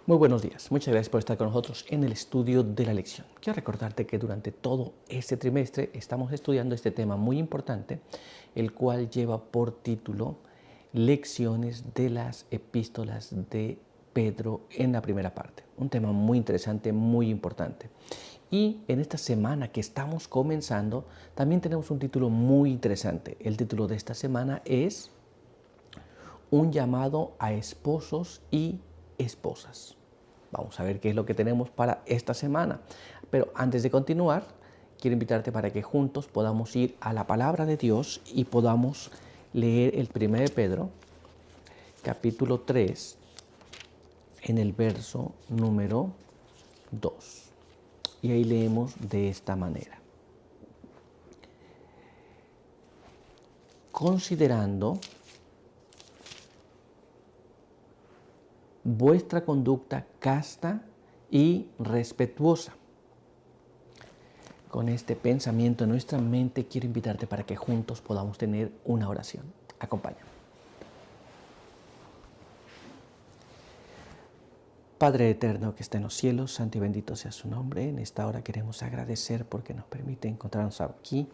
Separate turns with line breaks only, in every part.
Muy buenos días, muchas gracias por estar con nosotros en el estudio de la lección. Quiero recordarte que durante todo este trimestre estamos estudiando este tema muy importante, el cual lleva por título Lecciones de las epístolas de Pedro en la primera parte. Un tema muy interesante, muy importante. Y en esta semana que estamos comenzando, también tenemos un título muy interesante. El título de esta semana es Un llamado a esposos y esposas. Vamos a ver qué es lo que tenemos para esta semana. Pero antes de continuar, quiero invitarte para que juntos podamos ir a la palabra de Dios y podamos leer el 1 de Pedro, capítulo 3, en el verso número 2. Y ahí leemos de esta manera. Considerando vuestra conducta casta y respetuosa. Con este pensamiento en nuestra mente, quiero invitarte para que juntos podamos tener una oración. Acompáñame. Padre eterno que está en los cielos, santo y bendito sea su nombre. En esta hora queremos agradecer porque nos permite encontrarnos aquí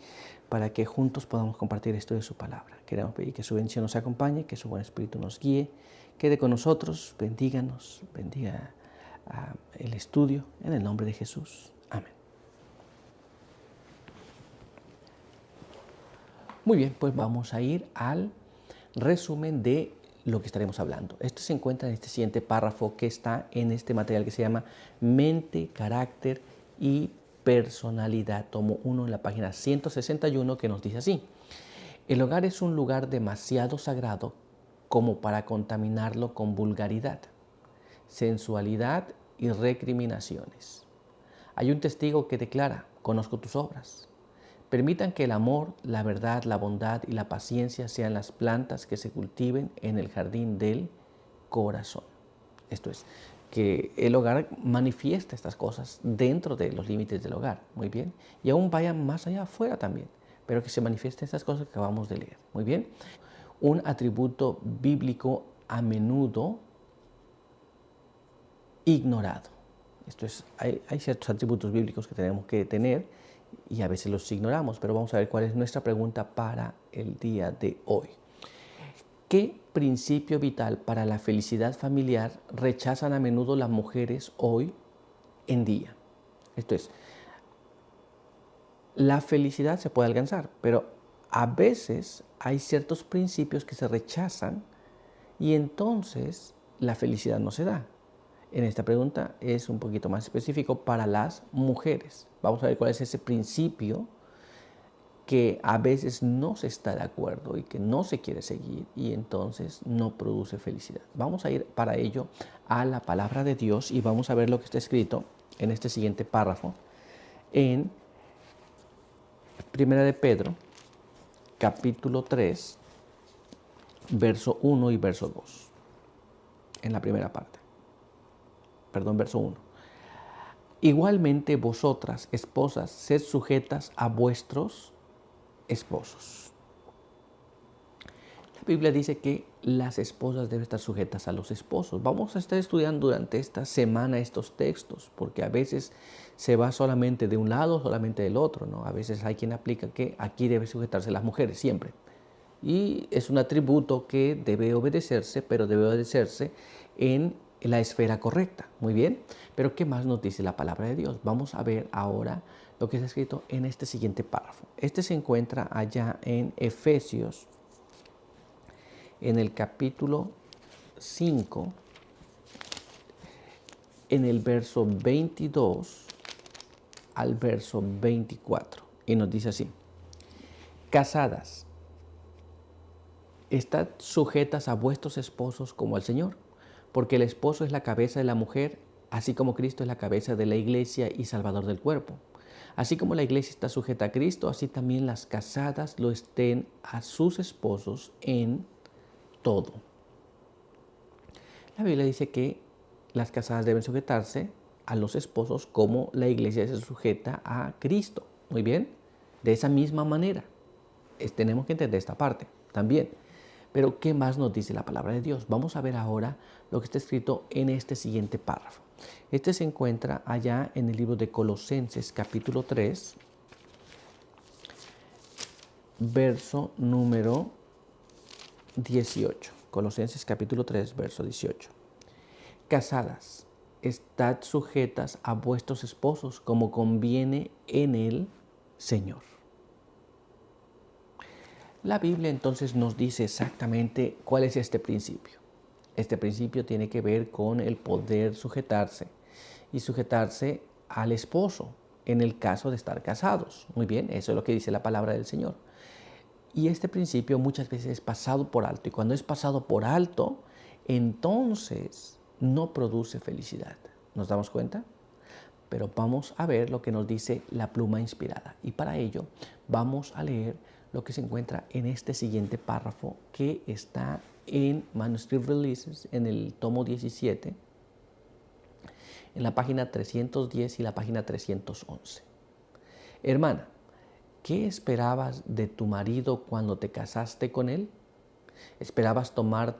para que juntos podamos compartir esto de su palabra. Queremos pedir que su bendición nos acompañe, que su buen espíritu nos guíe, quede con nosotros, bendíganos, bendiga el estudio en el nombre de Jesús. Amén. Muy bien, pues vamos a ir al resumen de lo que estaremos hablando. Esto se encuentra en este siguiente párrafo que está en este material que se llama Mente, Carácter y Personalidad, tomo 1 en la página 161, que nos dice así: el hogar es un lugar demasiado sagrado como para contaminarlo con vulgaridad, sensualidad y recriminaciones. Hay un testigo que declara: conozco tus obras. Permitan que el amor, la verdad, la bondad y la paciencia sean las plantas que se cultiven en el jardín del corazón. Esto es, que el hogar manifiesta estas cosas dentro de los límites del hogar, muy bien, y aún vayan más allá afuera también, pero que se manifiesten estas cosas que acabamos de leer, muy bien. Un atributo bíblico a menudo ignorado. Esto es, hay ciertos atributos bíblicos que tenemos que tener y a veces los ignoramos, pero vamos a ver cuál es nuestra pregunta para el día de hoy. ¿Qué principio vital para la felicidad familiar rechazan a menudo las mujeres hoy en día? Esto es, la felicidad se puede alcanzar, pero a veces hay ciertos principios que se rechazan y entonces la felicidad no se da. En esta pregunta es un poquito más específico para las mujeres. Vamos a ver cuál es ese principio que a veces no se está de acuerdo y que no se quiere seguir y entonces no produce felicidad. Vamos a ir para ello a la palabra de Dios y vamos a ver lo que está escrito en este siguiente párrafo en 1 de Pedro, capítulo 3, verso 1 y verso 2, en la primera parte. Perdón, verso 1. Igualmente vosotras, esposas, sed sujetas a vuestros esposos. La Biblia dice que las esposas deben estar sujetas a los esposos. Vamos a estar estudiando durante esta semana estos textos, porque a veces se va solamente de un lado, solamente del otro, ¿no? A veces hay quien aplica que aquí debe sujetarse las mujeres, siempre. Y es un atributo que debe obedecerse, pero debe obedecerse en la esfera correcta. Muy bien, pero ¿qué más nos dice la palabra de Dios? Vamos a ver ahora lo que está escrito en este siguiente párrafo. Este se encuentra allá en Efesios, en el capítulo 5, en el verso 22 al verso 24. Y nos dice así: casadas, estad sujetas a vuestros esposos como al Señor, porque el esposo es la cabeza de la mujer, así como Cristo es la cabeza de la iglesia y salvador del cuerpo. Así como la iglesia está sujeta a Cristo, así también las casadas lo estén a sus esposos en todo. La Biblia dice que las casadas deben sujetarse a los esposos como la iglesia se sujeta a Cristo. Muy bien, de esa misma manera tenemos que entender esta parte también. Pero ¿qué más nos dice la palabra de Dios? Vamos a ver ahora lo que está escrito en este siguiente párrafo. Este se encuentra allá en el libro de Colosenses capítulo 3, verso número 18. Colosenses capítulo 3, verso 18. Casadas, estad sujetas a vuestros esposos como conviene en el Señor. La Biblia entonces nos dice exactamente cuál es este principio. Este principio tiene que ver con el poder sujetarse y sujetarse al esposo en el caso de estar casados. Muy bien, eso es lo que dice la palabra del Señor. Y este principio muchas veces es pasado por alto, y cuando es pasado por alto, entonces no produce felicidad. ¿Nos damos cuenta? Pero vamos a ver lo que nos dice la pluma inspirada, y para ello vamos a leer lo que se encuentra en este siguiente párrafo que está en Manuscript Releases, en el tomo 17, en la página 310 y la página 311. Hermana, ¿qué esperabas de tu marido cuando te casaste con él? ¿Esperabas tomar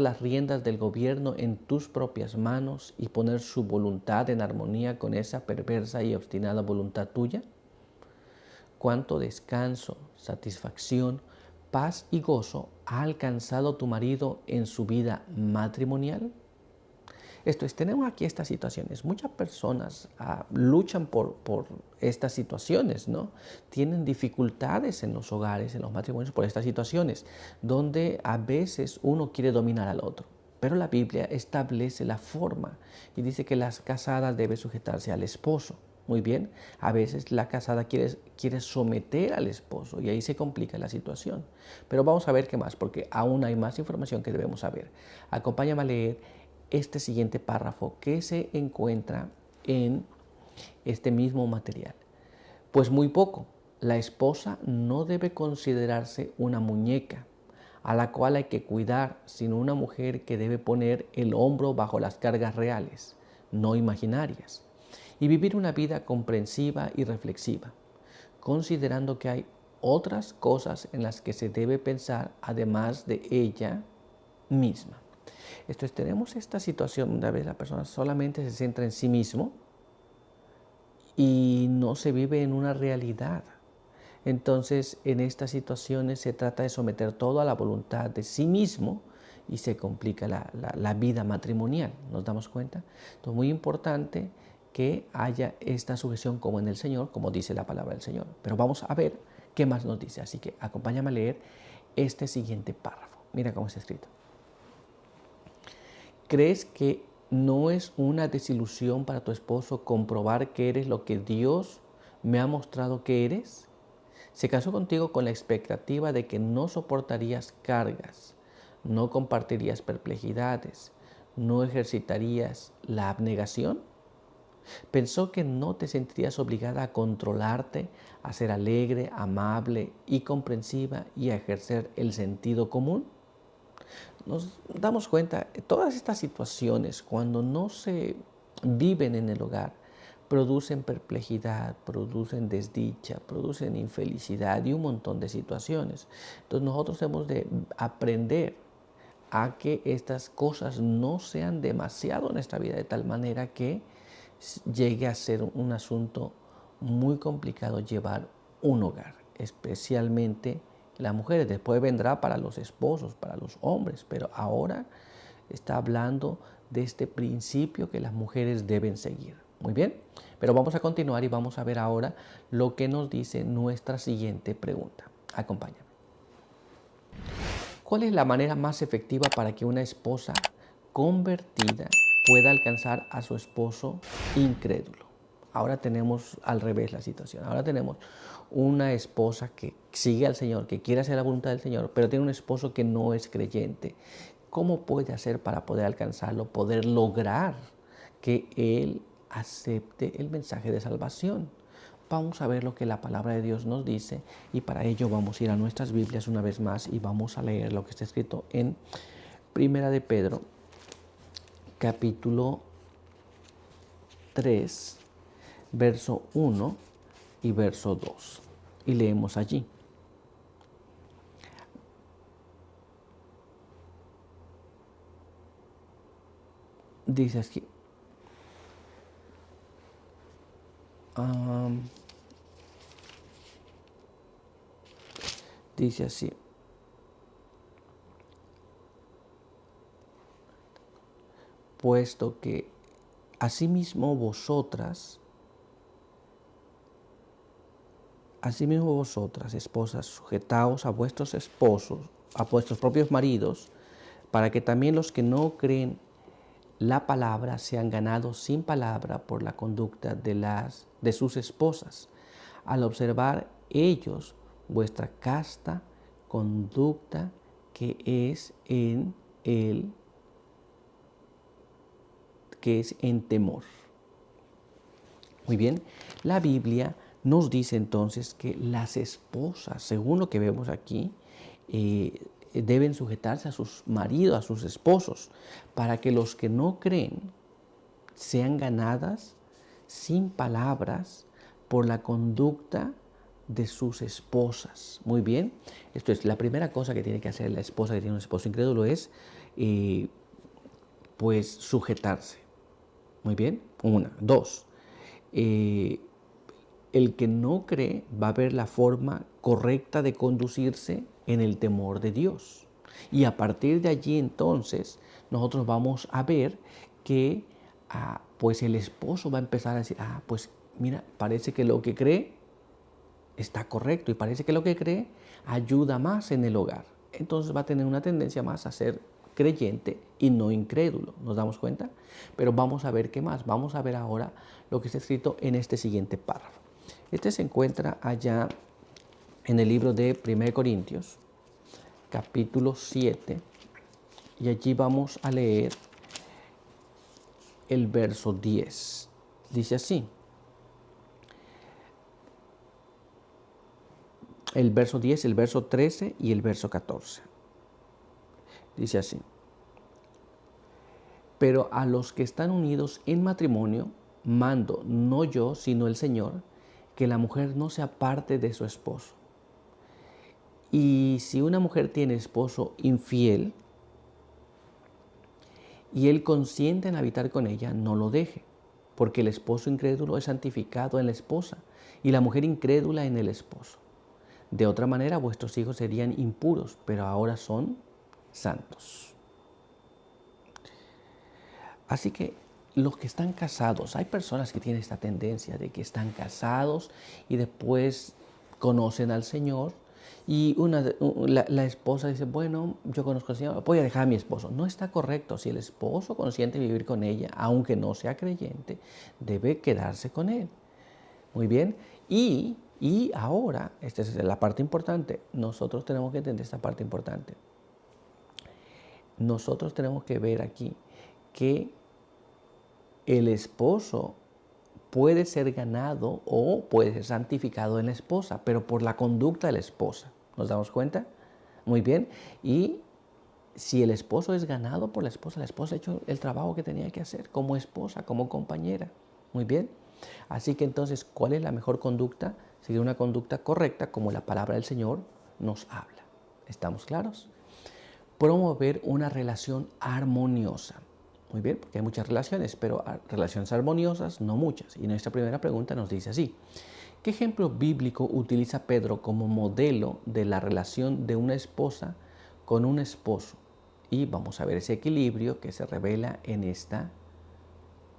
las riendas del gobierno en tus propias manos y poner su voluntad en armonía con esa perversa y obstinada voluntad tuya? ¿Cuánto descanso, satisfacción, paz y gozo ha alcanzado tu marido en su vida matrimonial? Esto es, tenemos aquí estas situaciones. Muchas personas luchan por estas situaciones, ¿no? Tienen dificultades en los hogares, en los matrimonios, por estas situaciones, donde a veces uno quiere dominar al otro. Pero la Biblia establece la forma y dice que la casada debe sujetarse al esposo. Muy bien, a veces la casada quiere someter al esposo y ahí se complica la situación. Pero vamos a ver qué más, porque aún hay más información que debemos saber. Acompáñame a leer este siguiente párrafo que se encuentra en este mismo material. Pues muy poco, la esposa no debe considerarse una muñeca a la cual hay que cuidar, sino una mujer que debe poner el hombro bajo las cargas reales, no imaginarias, y vivir una vida comprensiva y reflexiva, considerando que hay otras cosas en las que se debe pensar además de ella misma. Esto es, tenemos esta situación donde a veces la persona solamente se centra en sí mismo y no se vive en una realidad. Entonces, en estas situaciones se trata de someter todo a la voluntad de sí mismo y se complica la vida matrimonial. ¿Nos damos cuenta? Entonces, muy importante que haya esta sujeción como en el Señor, como dice la palabra del Señor. Pero vamos a ver qué más nos dice. Así que acompáñame a leer este siguiente párrafo. Mira cómo está escrito. ¿Crees que no es una desilusión para tu esposo comprobar que eres lo que Dios me ha mostrado que eres? Se casó contigo con la expectativa de que no soportarías cargas, no compartirías perplejidades, no ejercitarías la abnegación. Pensó que no te sentirías obligada a controlarte, a ser alegre, amable y comprensiva y a ejercer el sentido común. Nos damos cuenta, todas estas situaciones, cuando no se viven en el hogar, producen perplejidad, producen desdicha, producen infelicidad y un montón de situaciones. Entonces nosotros hemos de aprender a que estas cosas no sean demasiado en nuestra vida, de tal manera que llegue a ser un asunto muy complicado llevar un hogar, especialmente las mujeres. Después vendrá para los esposos, para los hombres, pero ahora está hablando de este principio que las mujeres deben seguir. Muy bien, pero vamos a continuar y vamos a ver ahora lo que nos dice nuestra siguiente pregunta. Acompáñame. ¿Cuál es la manera más efectiva para que una esposa convertida pueda alcanzar a su esposo incrédulo? Ahora tenemos al revés la situación. Ahora tenemos una esposa que sigue al Señor, que quiere hacer la voluntad del Señor, pero tiene un esposo que no es creyente. ¿Cómo puede hacer para poder alcanzarlo, poder lograr que él acepte el mensaje de salvación? Vamos a ver lo que la palabra de Dios nos dice y para ello vamos a ir a nuestras Biblias una vez más y vamos a leer lo que está escrito en Primera de Pedro, capítulo 3, verso 1 y verso 2. Y leemos allí. Dice así, am, dice así, puesto que asimismo vosotras, esposas, sujetaos a vuestros esposos, a vuestros propios maridos, para que también los que no creen la palabra sean ganados sin palabra por la conducta de sus esposas, al observar ellos vuestra casta conducta que es en temor. Muy bien, la Biblia nos dice entonces que las esposas, según lo que vemos aquí, deben sujetarse a sus maridos, a sus esposos, para que los que no creen sean ganadas sin palabras por la conducta de sus esposas. Muy bien, esto es la primera cosa que tiene que hacer la esposa que tiene un esposo incrédulo es pues sujetarse. Muy bien, una. Dos, el que no cree va a ver la forma correcta de conducirse en el temor de Dios. Y a partir de allí entonces nosotros vamos a ver que pues el esposo va a empezar a decir, pues mira, parece que lo que cree está correcto y parece que lo que cree ayuda más en el hogar. Entonces va a tener una tendencia más a ser creyente y no incrédulo. ¿Nos damos cuenta? Pero vamos a ver qué más. Vamos a ver ahora lo que está escrito en este siguiente párrafo. Este se encuentra allá en el libro de 1 Corintios, capítulo 7, y allí vamos a leer el verso 10. Dice así. El verso 10, el verso 13 y el verso 14. Dice así. Pero a los que están unidos en matrimonio, mando, no yo, sino el Señor, que la mujer no se aparte de su esposo. Y si una mujer tiene esposo infiel y él consiente en habitar con ella, no lo deje, porque el esposo incrédulo es santificado en la esposa y la mujer incrédula en el esposo. De otra manera, vuestros hijos serían impuros, pero ahora son santos. Así que los que están casados, hay personas que tienen esta tendencia de que están casados y después conocen al Señor y la esposa dice, bueno, yo conozco al Señor, voy a dejar a mi esposo. No está correcto. Si el esposo consiente vivir con ella, aunque no sea creyente, debe quedarse con él. Muy bien. Y ahora, esta es la parte importante, nosotros tenemos que entender esta parte importante. Nosotros tenemos que ver aquí que el esposo puede ser ganado o puede ser santificado en la esposa, pero por la conducta de la esposa. ¿Nos damos cuenta? Muy bien. Y si el esposo es ganado por la esposa ha hecho el trabajo que tenía que hacer como esposa, como compañera. Muy bien. Así que entonces, ¿cuál es la mejor conducta? Seguir una conducta correcta como la palabra del Señor nos habla. ¿Estamos claros? Promover una relación armoniosa. Muy bien, porque hay muchas relaciones, pero relaciones armoniosas no muchas. Y nuestra primera pregunta nos dice así. ¿Qué ejemplo bíblico utiliza Pedro como modelo de la relación de una esposa con un esposo? Y vamos a ver ese equilibrio que se revela en esta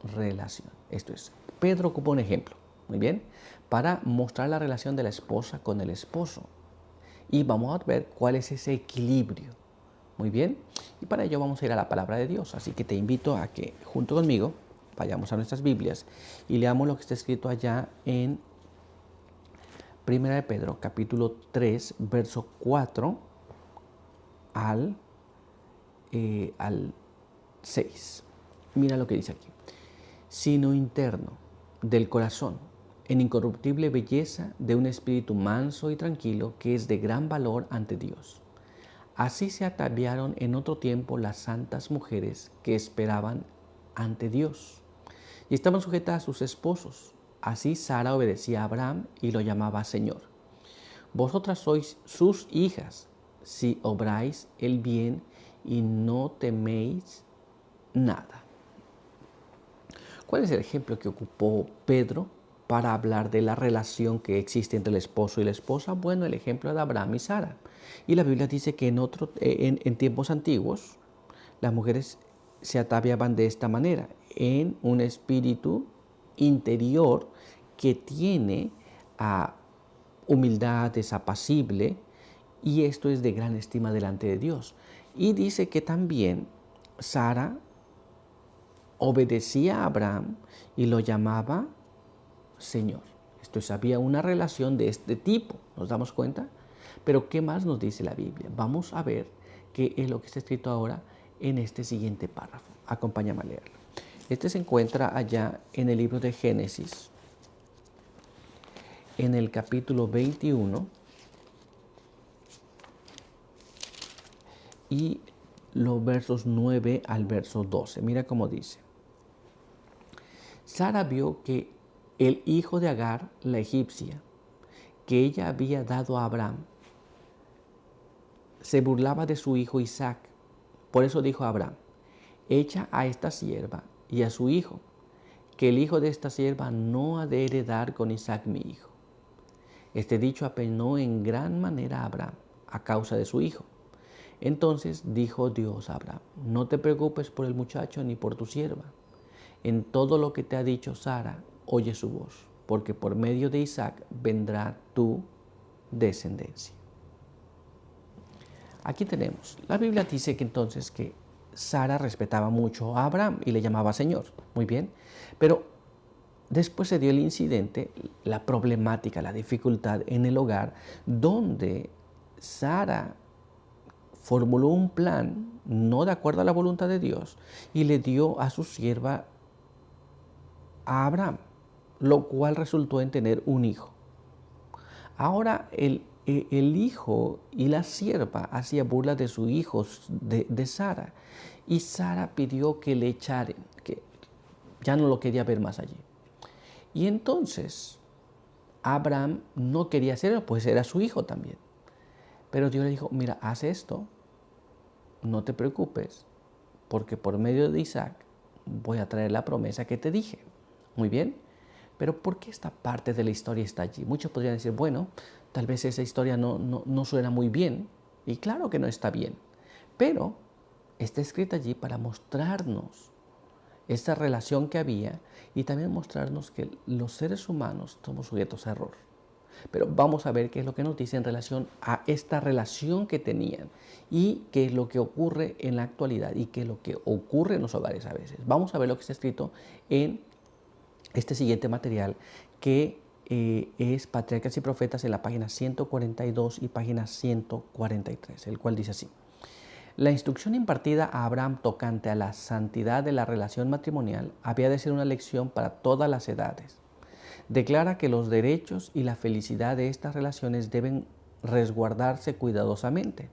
relación. Esto es, Pedro ocupa un ejemplo, muy bien, para mostrar la relación de la esposa con el esposo. Y vamos a ver cuál es ese equilibrio. Muy bien, y para ello vamos a ir a la palabra de Dios. Así que te invito a que junto conmigo vayamos a nuestras Biblias y leamos lo que está escrito allá en 1 de Pedro, capítulo 3, verso 4 al 6. Mira lo que dice aquí. Sino interno, del corazón, en incorruptible belleza de un espíritu manso y tranquilo que es de gran valor ante Dios. Así se ataviaron en otro tiempo las santas mujeres que esperaban ante Dios y estaban sujetas a sus esposos. Así Sara obedecía a Abraham y lo llamaba Señor. Vosotras sois sus hijas si obráis el bien y no teméis nada. ¿Cuál es el ejemplo que ocupó Pedro para hablar de la relación que existe entre el esposo y la esposa? Bueno, el ejemplo de Abraham y Sara. Y la Biblia dice que en tiempos antiguos las mujeres se ataviaban de esta manera, en un espíritu interior que tiene humildad, es apacible, y esto es de gran estima delante de Dios. Y dice que también Sara obedecía a Abraham y lo llamaba Señor. Esto es, había una relación de este tipo, ¿nos damos cuenta? Pero ¿qué más nos dice la Biblia? Vamos a ver qué es lo que está escrito ahora en este siguiente párrafo. Acompáñame a leerlo. Este se encuentra allá en el libro de Génesis, en el capítulo 21 y los versos 9 al verso 12. Mira cómo dice. Sara vio que el hijo de Agar, la egipcia, que ella había dado a Abraham, se burlaba de su hijo Isaac. Por eso dijo a Abraham, echa a esta sierva y a su hijo, que el hijo de esta sierva no ha de heredar con Isaac mi hijo. Este dicho apenó en gran manera a Abraham a causa de su hijo. Entonces dijo Dios a Abraham, no te preocupes por el muchacho ni por tu sierva. En todo lo que te ha dicho Sara, oye su voz, porque por medio de Isaac vendrá tu descendencia. Aquí tenemos, la Biblia dice que entonces que Sara respetaba mucho a Abraham y le llamaba Señor. Muy bien, pero después se dio el incidente, la problemática, la dificultad en el hogar, donde Sara formuló un plan no de acuerdo a la voluntad de Dios y le dio a su sierva a Abraham, lo cual resultó en tener un hijo. Ahora el hijo y la sierva hacía burla de su hijo, de Sara, y Sara pidió que le echaren, que ya no lo quería ver más allí. Y entonces Abraham no quería hacerlo, pues era su hijo también. Pero Dios le dijo, mira, haz esto, no te preocupes, porque por medio de Isaac voy a traer la promesa que te dije. Muy bien, pero ¿por qué esta parte de la historia está allí? Muchos podrían decir, bueno, tal vez esa historia no suena muy bien, y claro que no está bien, pero está escrita allí para mostrarnos esta relación que había y también mostrarnos que los seres humanos somos sujetos a error. Pero vamos a ver qué es lo que nos dice en relación a esta relación que tenían y qué es lo que ocurre en la actualidad y qué es lo que ocurre en los hogares a veces. Vamos a ver lo que está escrito en este siguiente material que es Patriarcas y Profetas en la página 142 y página 143, el cual dice así. La instrucción impartida a Abraham tocante a la santidad de la relación matrimonial había de ser una lección para todas las edades. Declara que los derechos y la felicidad de estas relaciones deben resguardarse cuidadosamente,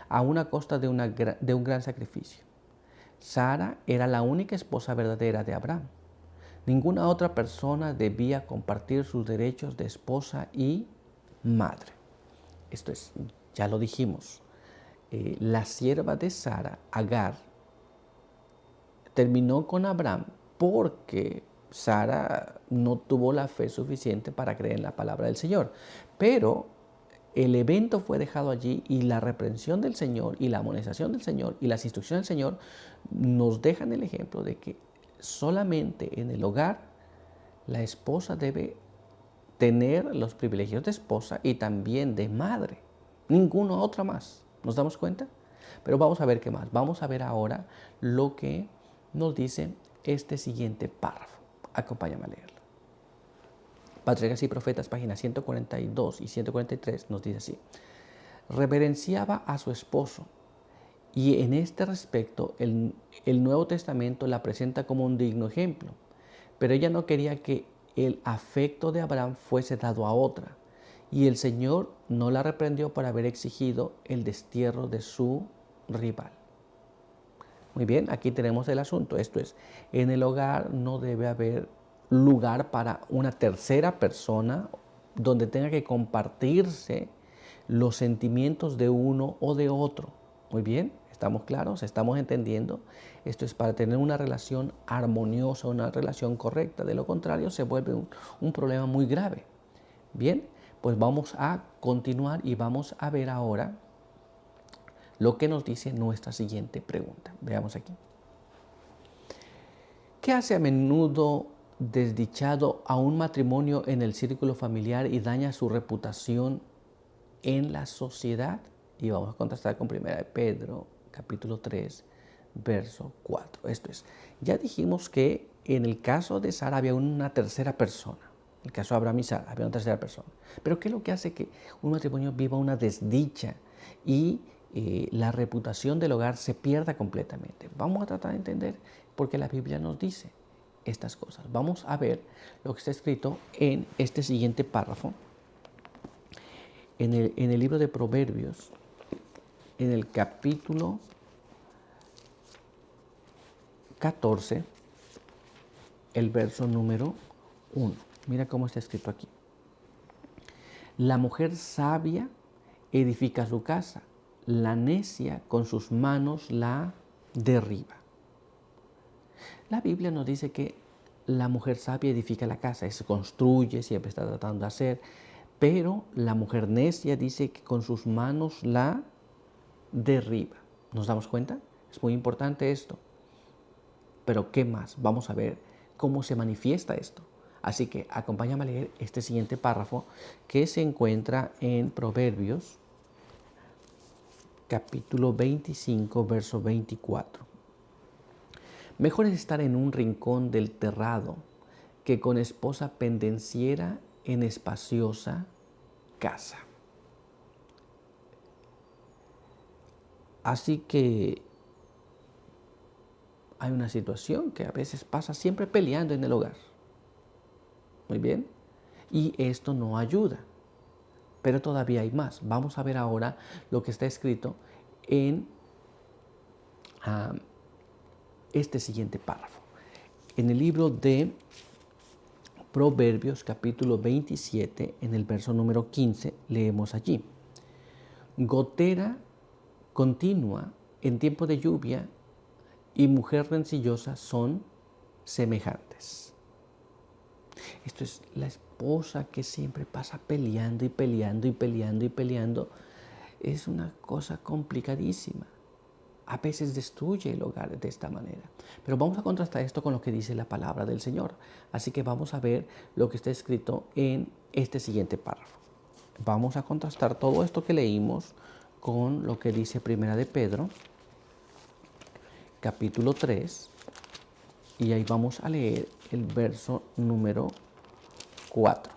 aun a costa de un gran sacrificio. Sara era la única esposa verdadera de Abraham. Ninguna otra persona debía compartir sus derechos de esposa y madre. Esto es, ya lo dijimos, la sierva de Sara, Agar, terminó con Abraham porque Sara no tuvo la fe suficiente para creer en la palabra del Señor. Pero el evento fue dejado allí y la reprensión del Señor y la amonestación del Señor y las instrucciones del Señor nos dejan el ejemplo de que solamente en el hogar la esposa debe tener los privilegios de esposa y también de madre. Ninguna otra más. ¿Nos damos cuenta? Pero vamos a ver qué más. Vamos a ver ahora lo que nos dice este siguiente párrafo. Acompáñame a leerlo. Patriarcas y Profetas, páginas 142 y 143, nos dice así. Reverenciaba a su esposo y en este respecto el Nuevo Testamento la presenta como un digno ejemplo. Pero ella no quería que el afecto de Abraham fuese dado a otra. Y el Señor no la reprendió por haber exigido el destierro de su rival. Muy bien, aquí tenemos el asunto. Esto es, en el hogar no debe haber lugar para una tercera persona donde tenga que compartirse los sentimientos de uno o de otro. Muy bien, ¿Estamos claros? ¿Estamos entendiendo? Esto es para tener una relación armoniosa, una relación correcta. De lo contrario, se vuelve un problema muy grave. Bien, pues vamos a continuar y vamos a ver ahora lo que nos dice nuestra siguiente pregunta. Veamos aquí. ¿Qué hace a menudo desdichado a un matrimonio en el círculo familiar y daña su reputación en la sociedad? Y vamos a contrastar con 1 Pedro, capítulo 3, verso 4. Esto es, ya dijimos que en el caso de Sara había una tercera persona. En el caso de Abraham y Sara había una tercera persona. Pero ¿qué es lo que hace que un matrimonio viva una desdicha y la reputación del hogar se pierda completamente? Vamos a tratar de entender por qué la Biblia nos dice estas cosas. Vamos a ver lo que está escrito en este siguiente párrafo. En el libro de Proverbios, en el capítulo 14, el verso número 1. Mira cómo está escrito aquí. La mujer sabia edifica su casa, la necia con sus manos la derriba. La Biblia nos dice que la mujer sabia edifica la casa, se construye, siempre está tratando de hacer, pero la mujer necia dice que con sus manos la derriba. ¿Nos damos cuenta? Es muy importante esto. Pero ¿qué más? Vamos a ver cómo se manifiesta esto. Así que acompáñame a leer este siguiente párrafo que se encuentra en Proverbios, capítulo 25, verso 24. Mejor es estar en un rincón del terrado que con esposa pendenciera en espaciosa casa. Así que hay una situación que a veces pasa siempre peleando en el hogar. Muy bien. Y esto no ayuda. Pero todavía hay más. Vamos a ver ahora lo que está escrito en este siguiente párrafo. En el libro de Proverbios, capítulo 27, en el verso número 15, leemos allí. Gotera continua en tiempo de lluvia y mujer rencillosa son semejantes. Esto es la esposa que siempre pasa peleando y peleando y peleando y peleando. Es una cosa complicadísima. A veces destruye el hogar de esta manera. Pero vamos a contrastar esto con lo que dice la palabra del Señor. Así que vamos a ver lo que está escrito en este siguiente párrafo. Vamos a contrastar todo esto que leímos con lo que dice 1 de Pedro, capítulo 3, y ahí vamos a leer el verso número 4.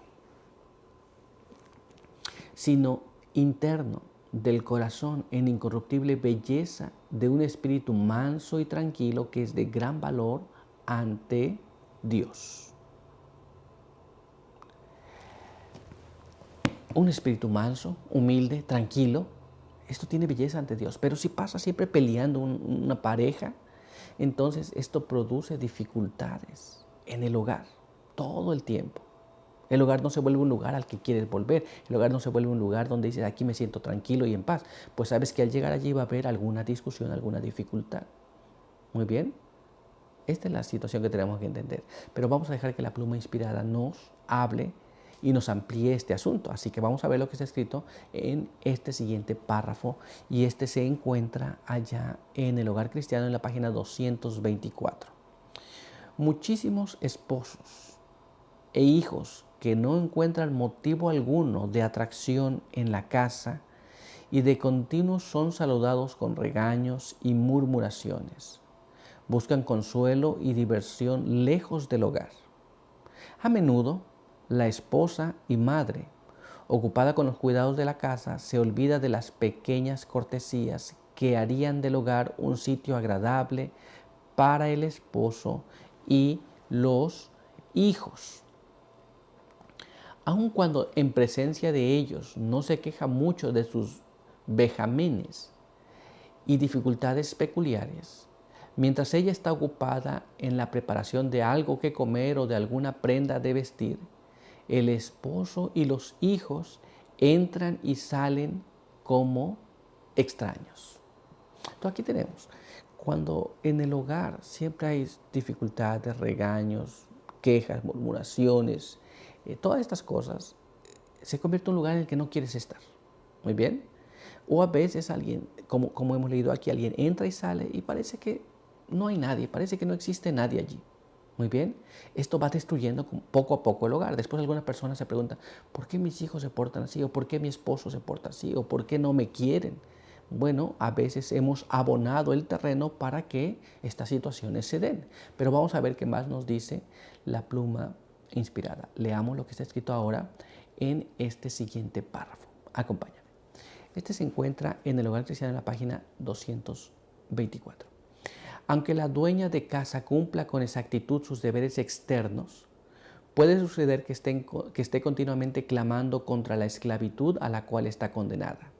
Sino interno del corazón en incorruptible belleza de un espíritu manso y tranquilo que es de gran valor ante Dios. Un espíritu manso, humilde, tranquilo, esto tiene belleza ante Dios. Pero si pasa siempre peleando una pareja, entonces esto produce dificultades en el hogar todo el tiempo. El hogar no se vuelve un lugar al que quieres volver. El hogar no se vuelve un lugar donde dices, aquí me siento tranquilo y en paz. Pues sabes que al llegar allí va a haber alguna discusión, alguna dificultad. Muy bien. Esta es la situación que tenemos que entender. Pero vamos a dejar que la pluma inspirada nos hable y nos amplíe este asunto. Así que vamos a ver lo que está escrito en este siguiente párrafo. Y este se encuentra allá en el Hogar Cristiano en la página 224. Muchísimos esposos e hijos que no encuentran motivo alguno de atracción en la casa y de continuo son saludados con regaños y murmuraciones. Buscan consuelo y diversión lejos del hogar. A menudo, la esposa y madre, ocupada con los cuidados de la casa, se olvida de las pequeñas cortesías que harían del hogar un sitio agradable para el esposo y los hijos. Aun cuando en presencia de ellos no se queja mucho de sus vejámenes y dificultades peculiares, mientras ella está ocupada en la preparación de algo que comer o de alguna prenda de vestir, el esposo y los hijos entran y salen como extraños. Entonces aquí tenemos, cuando en el hogar siempre hay dificultades, regaños, quejas, murmuraciones, todas estas cosas, se convierte en un lugar en el que no quieres estar. Muy bien. O a veces alguien, como hemos leído aquí, alguien entra y sale y parece que no hay nadie, parece que no existe nadie allí. Muy bien. Esto va destruyendo poco a poco el hogar. Después algunas personas se preguntan, ¿por qué mis hijos se portan así? ¿O por qué mi esposo se porta así? ¿O por qué no me quieren? Bueno, a veces hemos abonado el terreno para que estas situaciones se den. Pero vamos a ver qué más nos dice la pluma inspirada. Leamos lo que está escrito ahora en este siguiente párrafo. Acompáñame. Este se encuentra en el Hogar Cristiano en la página 224. Aunque la dueña de casa cumpla con exactitud sus deberes externos, puede suceder que esté continuamente clamando contra la esclavitud a la cual está condenada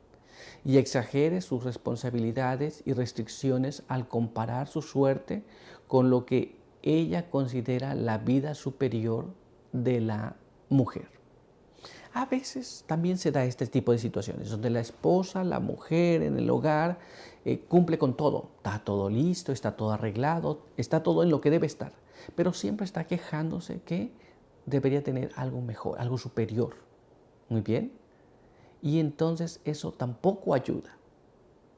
y exagere sus responsabilidades y restricciones al comparar su suerte con lo que ella considera la vida superior de la mujer. A veces también se da este tipo de situaciones donde la esposa, la mujer en el hogar cumple con todo. Está todo listo, está todo arreglado, está todo en lo que debe estar. Pero siempre está quejándose que debería tener algo mejor, algo superior. Muy bien. Y entonces eso tampoco ayuda.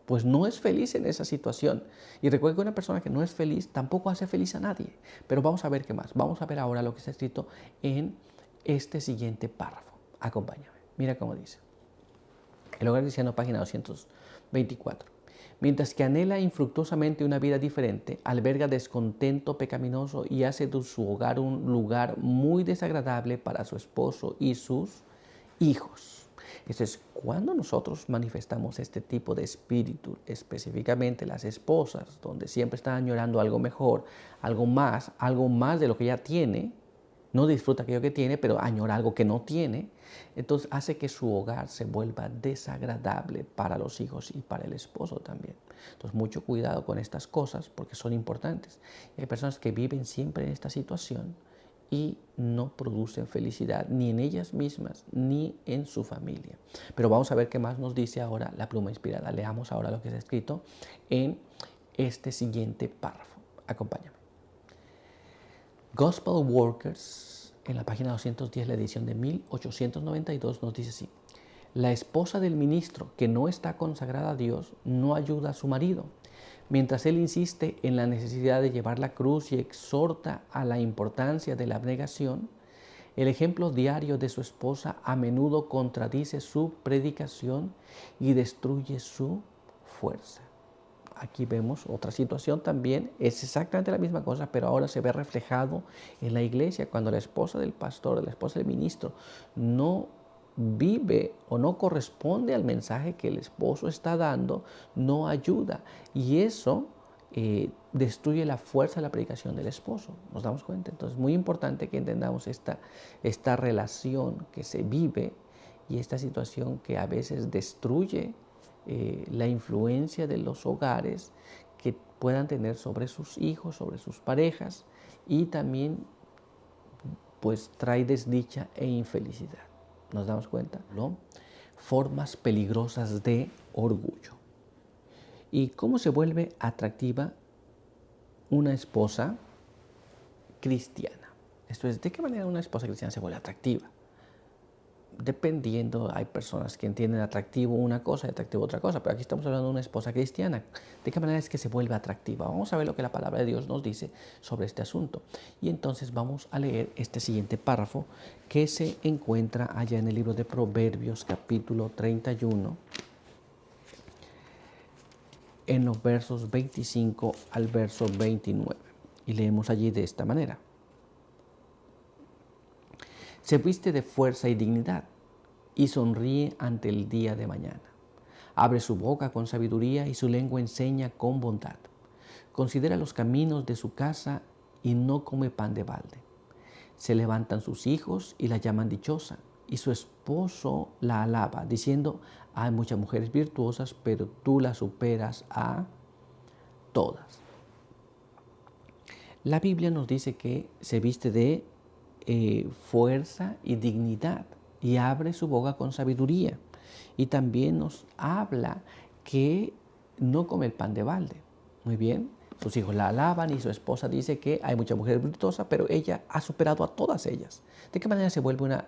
Pues no es feliz en esa situación. Y recuerda que una persona que no es feliz tampoco hace feliz a nadie. Pero vamos a ver qué más. Vamos a ver ahora lo que está escrito en este siguiente párrafo. Acompáñame. Mira cómo dice. El Hogar Cristiano, página 224. Mientras que anhela infructuosamente una vida diferente, alberga descontento pecaminoso y hace de su hogar un lugar muy desagradable para su esposo y sus hijos. Entonces, cuando nosotros manifestamos este tipo de espíritu, específicamente las esposas, donde siempre están añorando algo mejor, algo más de lo que ya tiene, no disfruta aquello que tiene, pero añora algo que no tiene, entonces hace que su hogar se vuelva desagradable para los hijos y para el esposo también. Entonces, mucho cuidado con estas cosas porque son importantes. Hay personas que viven siempre en esta situación y no producen felicidad ni en ellas mismas ni en su familia. Pero vamos a ver qué más nos dice ahora la pluma inspirada. Leamos ahora lo que está escrito en este siguiente párrafo. Acompáñame. Gospel Workers, en la página 210, la edición de 1892, nos dice así: la esposa del ministro que no está consagrada a Dios no ayuda a su marido, mientras él insiste en la necesidad de llevar la cruz y exhorta a la importancia de la abnegación. El ejemplo diario de su esposa a menudo contradice su predicación y destruye su fuerza. Aquí vemos otra situación también, es exactamente la misma cosa, pero ahora se ve reflejado en la iglesia, cuando la esposa del pastor, la esposa del ministro, no vive o no corresponde al mensaje que el esposo está dando, no ayuda. Y eso destruye la fuerza de la predicación del esposo. ¿Nos damos cuenta? Entonces es muy importante que entendamos esta relación que se vive y esta situación que a veces destruye la influencia de los hogares que puedan tener sobre sus hijos, sobre sus parejas, y también pues trae desdicha e infelicidad. ¿Nos damos cuenta? ¿No? Formas peligrosas de orgullo. ¿Y cómo se vuelve atractiva una esposa cristiana? Esto es, ¿de qué manera una esposa cristiana se vuelve atractiva? Dependiendo, hay personas que entienden atractivo una cosa y atractivo otra cosa, pero aquí estamos hablando de una esposa cristiana. ¿De qué manera es que se vuelve atractiva? Vamos a ver lo que la palabra de Dios nos dice sobre este asunto. Y entonces vamos a leer este siguiente párrafo que se encuentra allá en el libro de Proverbios, capítulo 31, en los versos 25 al verso 29. Y leemos allí de esta manera: se viste de fuerza y dignidad y sonríe ante el día de mañana. Abre su boca con sabiduría y su lengua enseña con bondad. Considera los caminos de su casa y no come pan de balde. Se levantan sus hijos y la llaman dichosa, y su esposo la alaba, diciendo: hay muchas mujeres virtuosas, pero tú las superas a todas. La Biblia nos dice que se viste de fuerza y dignidad y abre su boca con sabiduría. Y también nos habla que no come el pan de balde. Muy bien, sus hijos la alaban y su esposa dice que hay muchas mujeres virtuosas, pero ella ha superado a todas ellas. ¿De qué manera se vuelve una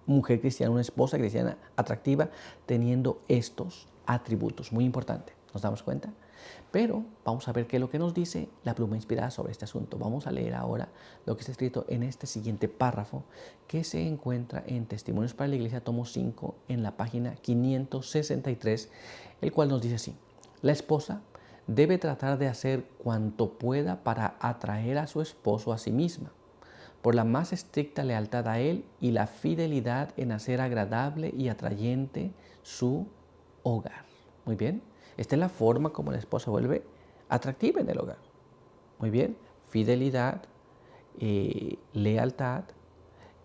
mujer cristiana, una esposa cristiana atractiva teniendo estos atributos? Muy importante, ¿nos damos cuenta? Pero vamos a ver qué es lo que nos dice la pluma inspirada sobre este asunto. Vamos a leer ahora lo que está escrito en este siguiente párrafo que se encuentra en Testimonios para la Iglesia, tomo 5, en la página 563, el cual nos dice así: la esposa debe tratar de hacer cuanto pueda para atraer a su esposo a sí misma, por la más estricta lealtad a él y la fidelidad en hacer agradable y atrayente su hogar. Muy bien. Esta es la forma como la esposa vuelve atractiva en el hogar. Muy bien, fidelidad, lealtad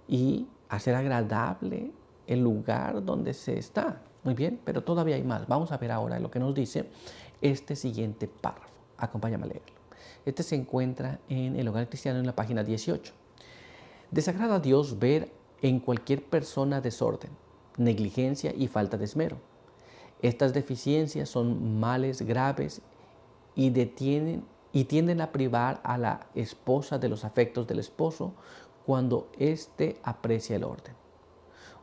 y hacer agradable el lugar donde se está. Muy bien, pero todavía hay más. Vamos a ver ahora lo que nos dice este siguiente párrafo. Acompáñame a leerlo. Este se encuentra en El Hogar Cristiano en la página 18. Desagrada a Dios ver en cualquier persona desorden, negligencia y falta de esmero. Estas deficiencias son males graves y tienden a privar a la esposa de los afectos del esposo cuando éste aprecia el orden.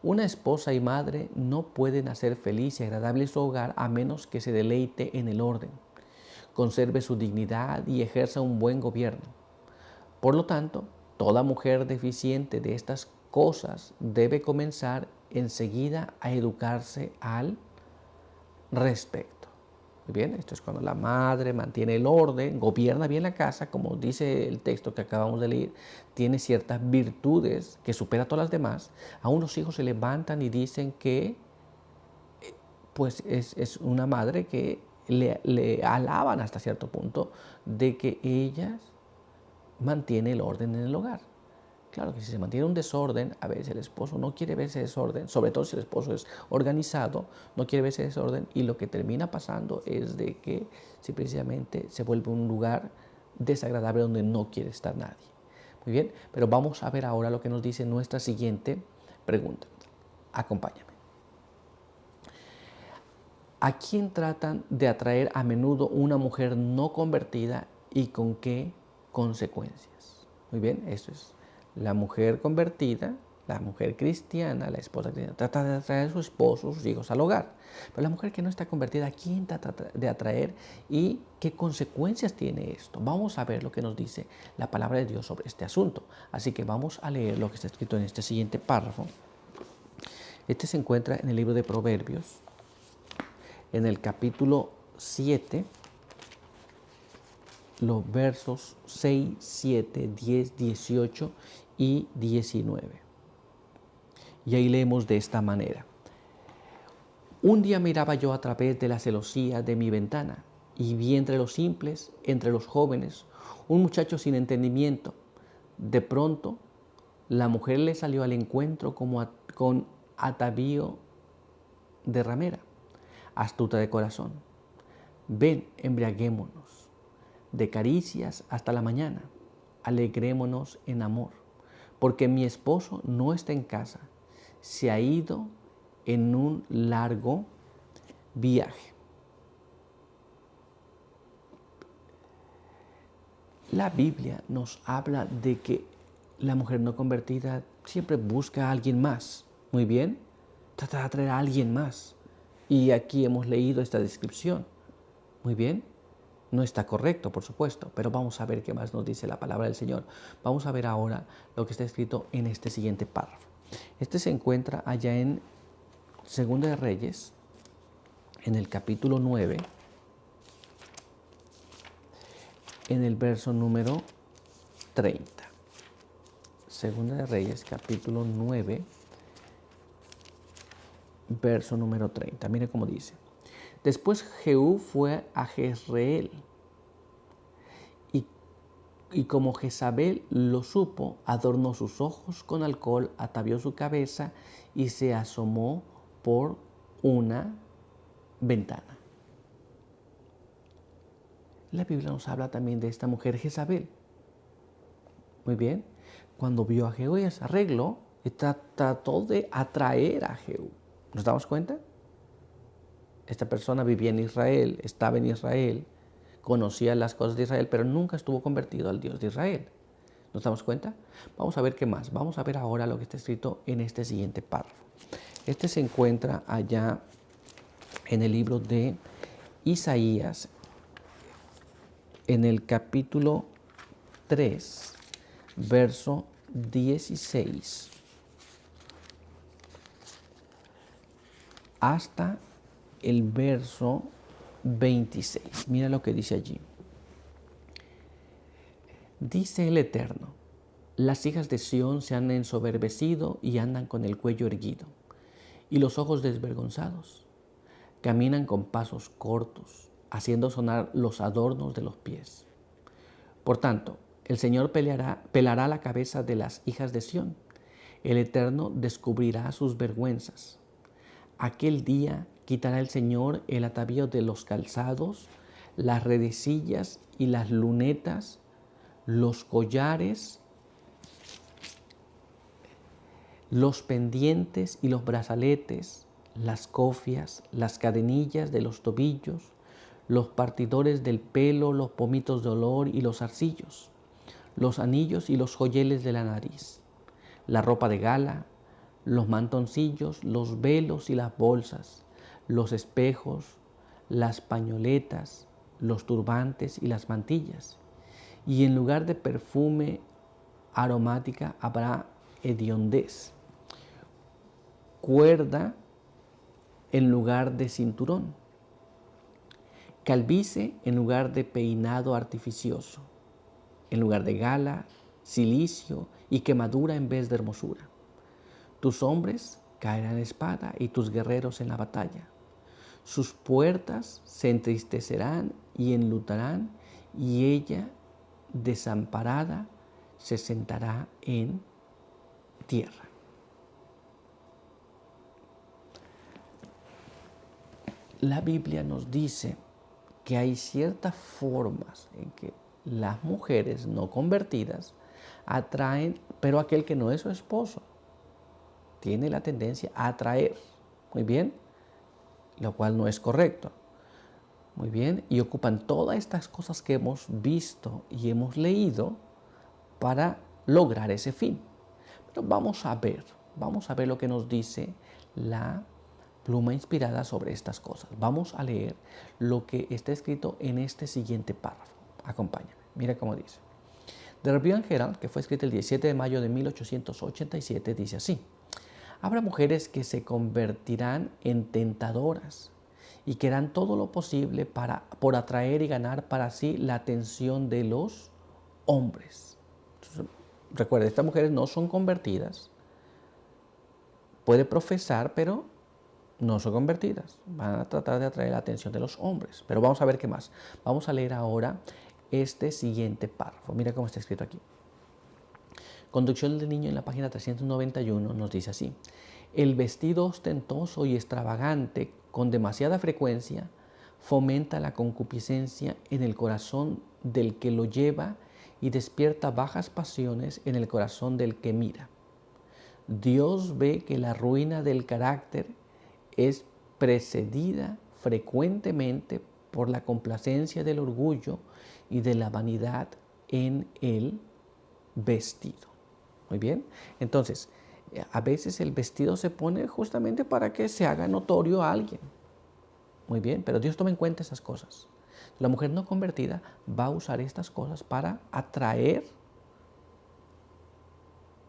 Una esposa y madre no pueden hacer feliz y agradable su hogar a menos que se deleite en el orden, conserve su dignidad y ejerza un buen gobierno. Por lo tanto, toda mujer deficiente de estas cosas debe comenzar enseguida a educarse al respecto. Muy bien, esto es cuando la madre mantiene el orden, gobierna bien la casa, como dice el texto que acabamos de leer, tiene ciertas virtudes que supera a todas las demás. Aún los hijos se levantan y dicen que pues es una madre que le alaban hasta cierto punto de que ella mantiene el orden en el hogar. Claro que si se mantiene un desorden, a veces el esposo no quiere ver ese desorden, sobre todo si el esposo es organizado, no quiere ver ese desorden, y lo que termina pasando es de que precisamente se vuelve un lugar desagradable donde no quiere estar nadie. Muy bien, pero vamos a ver ahora lo que nos dice nuestra siguiente pregunta. Acompáñame. ¿A quién tratan de atraer a menudo una mujer no convertida y con qué consecuencias? Muy bien, esto es. La mujer convertida, la mujer cristiana, la esposa cristiana, trata de atraer a su esposo, sus hijos al hogar. Pero la mujer que no está convertida, ¿a quién trata de atraer y qué consecuencias tiene esto? Vamos a ver lo que nos dice la palabra de Dios sobre este asunto. Así que vamos a leer lo que está escrito en este siguiente párrafo. Este se encuentra en el libro de Proverbios, en el capítulo 7, los versos 6, 7, 10, 18 y 19. Y ahí leemos de esta manera: un día miraba yo a través de la celosía de mi ventana y vi entre los simples, entre los jóvenes, un muchacho sin entendimiento. De pronto, la mujer le salió al encuentro con atavío de ramera, astuta de corazón. Ven, embriaguémonos de caricias hasta la mañana, alegrémonos en amor, porque mi esposo no está en casa, se ha ido en un largo viaje. La Biblia nos habla de que la mujer no convertida siempre busca a alguien más. Muy bien, trata de atraer a alguien más. Y aquí hemos leído esta descripción. Muy bien, no está correcto, por supuesto, pero vamos a ver qué más nos dice la palabra del Señor. Vamos a ver ahora lo que está escrito en este siguiente párrafo. Este se encuentra allá en Segunda de Reyes, en el capítulo 9, en el verso número 30. Segunda de Reyes, capítulo 9, verso número 30. Mire cómo dice: después Jehú fue a Jezreel, y como Jezabel lo supo, adornó sus ojos con alcohol, atavió su cabeza y se asomó por una ventana. La Biblia nos habla también de esta mujer Jezabel. Muy bien, cuando vio a Jehú, ella se arregló y trató de atraer a Jehú. ¿Nos damos cuenta? Esta persona vivía en Israel, estaba en Israel, conocía las cosas de Israel, pero nunca estuvo convertido al Dios de Israel. ¿Nos damos cuenta? Vamos a ver qué más. Vamos a ver ahora lo que está escrito en este siguiente párrafo. Este se encuentra allá en el libro de Isaías, en el capítulo 3, verso 16, hasta el verso 26. Mira lo que dice allí. Dice el Eterno: las hijas de Sión se han ensoberbecido y andan con el cuello erguido y los ojos desvergonzados. Caminan con pasos cortos, haciendo sonar los adornos de los pies. Por tanto, el Señor pelará la cabeza de las hijas de Sión. El Eterno descubrirá sus vergüenzas. Aquel día quitará el Señor el atavío de los calzados, las redecillas y las lunetas, los collares, los pendientes y los brazaletes, las cofias, las cadenillas de los tobillos, los partidores del pelo, los pomitos de olor y los zarcillos, los anillos y los joyeles de la nariz, la ropa de gala, los mantoncillos, los velos y las bolsas, los espejos, las pañoletas, los turbantes y las mantillas. Y en lugar de perfume aromática habrá hediondez, cuerda en lugar de cinturón, calvicie en lugar de peinado artificioso, en lugar de gala, cilicio y quemadura en vez de hermosura. Tus hombres caerán en espada y tus guerreros en la batalla. Sus puertas se entristecerán y enlutarán, y ella, desamparada, se sentará en tierra. La Biblia nos dice que hay ciertas formas en que las mujeres no convertidas atraen, pero aquel que no es su esposo tiene la tendencia a atraer, muy bien, lo cual no es correcto, muy bien, y ocupan todas estas cosas que hemos visto y hemos leído para lograr ese fin. Pero vamos a ver lo que nos dice la pluma inspirada sobre estas cosas. Vamos a leer lo que está escrito en este siguiente párrafo. Acompáñame. Mira cómo dice. The Review and Herald, que fue escrito el 17 de mayo de 1887, dice así: habrá mujeres que se convertirán en tentadoras y que harán todo lo posible por atraer y ganar para sí la atención de los hombres. Entonces, recuerda, estas mujeres no son convertidas. Puede profesar, pero no son convertidas. Van a tratar de atraer la atención de los hombres. Pero vamos a ver qué más. Vamos a leer ahora este siguiente párrafo. Mira cómo está escrito aquí. Conducción del niño en la página 391 nos dice así: el vestido ostentoso y extravagante con demasiada frecuencia fomenta la concupiscencia en el corazón del que lo lleva y despierta bajas pasiones en el corazón del que mira. Dios ve que la ruina del carácter es precedida frecuentemente por la complacencia del orgullo y de la vanidad en el vestido. Muy bien, entonces, a veces el vestido se pone justamente para que se haga notorio a alguien. Muy bien, pero Dios toma en cuenta esas cosas. La mujer no convertida va a usar estas cosas para atraer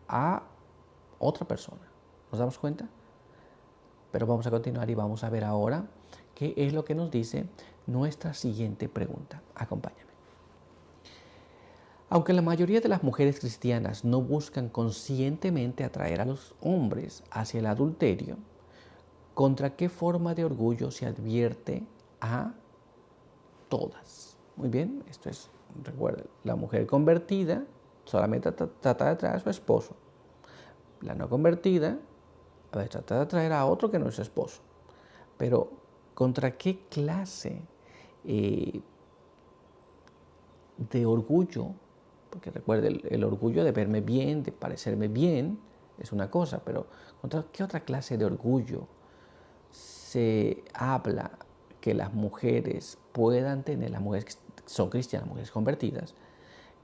a otra persona. ¿Nos damos cuenta? Pero vamos a continuar y vamos a ver ahora qué es lo que nos dice nuestra siguiente pregunta. Acompáñame. Aunque la mayoría de las mujeres cristianas no buscan conscientemente atraer a los hombres hacia el adulterio, ¿contra qué forma de orgullo se advierte a todas? Muy bien, esto es, recuerden, la mujer convertida solamente trata de atraer a su esposo. La no convertida trata de atraer a otro que no es su esposo. Pero, ¿contra qué clase de orgullo? Porque recuerde, el orgullo de verme bien, de parecerme bien, es una cosa, pero ¿contra qué otra clase de orgullo se habla que las mujeres puedan tener, las mujeres que son cristianas, mujeres convertidas,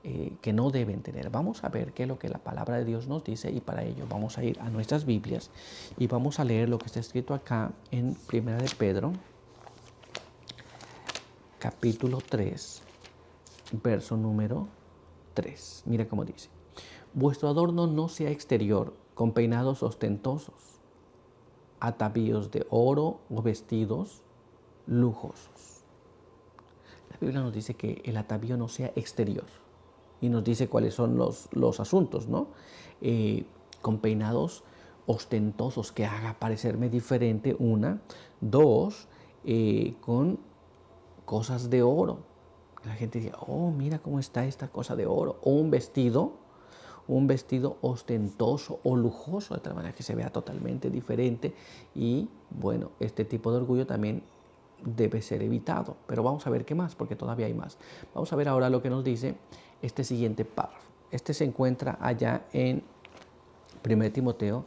que no deben tener. Vamos a ver qué es lo que la palabra de Dios nos dice, y para ello vamos a ir a nuestras Biblias y vamos a leer lo que está escrito acá en 1 de Pedro, capítulo 3, verso número 3. Mira cómo dice: vuestro adorno no sea exterior, con peinados ostentosos, atavíos de oro o vestidos lujosos. La Biblia nos dice que el atavío no sea exterior y nos dice cuáles son los asuntos, ¿no? Con peinados ostentosos, que haga parecerme diferente, una. Dos, con cosas de oro. La gente dice, oh, mira cómo está esta cosa de oro. O un vestido ostentoso o lujoso, de tal manera que se vea totalmente diferente. Y bueno, este tipo de orgullo también debe ser evitado. Pero vamos a ver qué más, porque todavía hay más. Vamos a ver ahora lo que nos dice este siguiente párrafo. Este se encuentra allá en 1 Timoteo,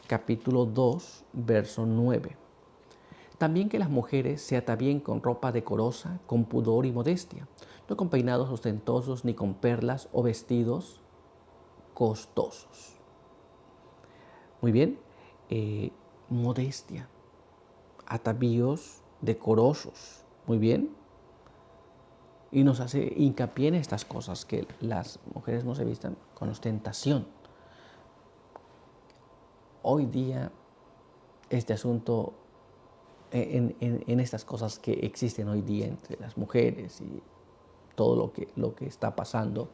capítulo 2, verso 9. También que las mujeres se atavíen con ropa decorosa, con pudor y modestia, no con peinados ostentosos, ni con perlas o vestidos costosos. Muy bien, modestia, atavíos decorosos, muy bien. Y nos hace hincapié en estas cosas, que las mujeres no se vistan con ostentación. Hoy día, este asunto, en estas cosas que existen hoy día entre las mujeres y todo lo que está pasando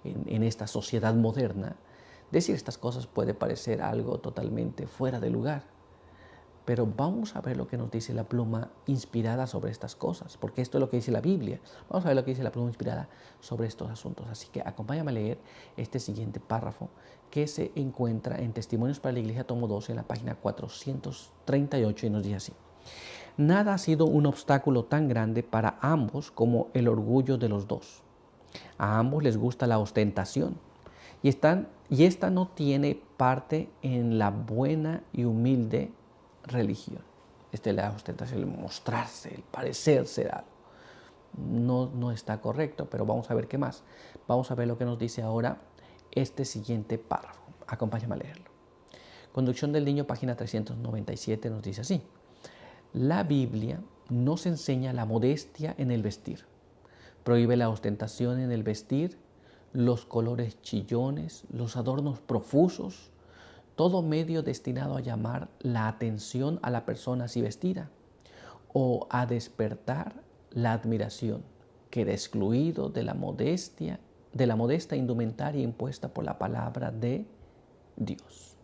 en esta sociedad moderna, decir estas cosas puede parecer algo totalmente fuera de lugar. Pero vamos a ver lo que nos dice la pluma inspirada sobre estas cosas, porque esto es lo que dice la Biblia. Vamos a ver lo que dice la pluma inspirada sobre estos asuntos. Así que acompáñame a leer este siguiente párrafo, que se encuentra en Testimonios para la Iglesia, tomo 12, en la página 438, y nos dice así: nada ha sido un obstáculo tan grande para ambos como el orgullo de los dos. A ambos les gusta la ostentación, y esta no tiene parte en la buena y humilde religión. La ostentación, el mostrarse, el parecer ser algo, no está correcto. Pero vamos a ver qué más. Vamos a ver lo que nos dice ahora este siguiente párrafo. Acompáñame a leerlo. Conducción del Niño, página 397, nos dice así: la Biblia nos enseña la modestia en el vestir. Prohíbe la ostentación en el vestir, los colores chillones, los adornos profusos, todo medio destinado a llamar la atención a la persona así vestida o a despertar la admiración, queda excluido de la modesta indumentaria impuesta por la palabra de Dios.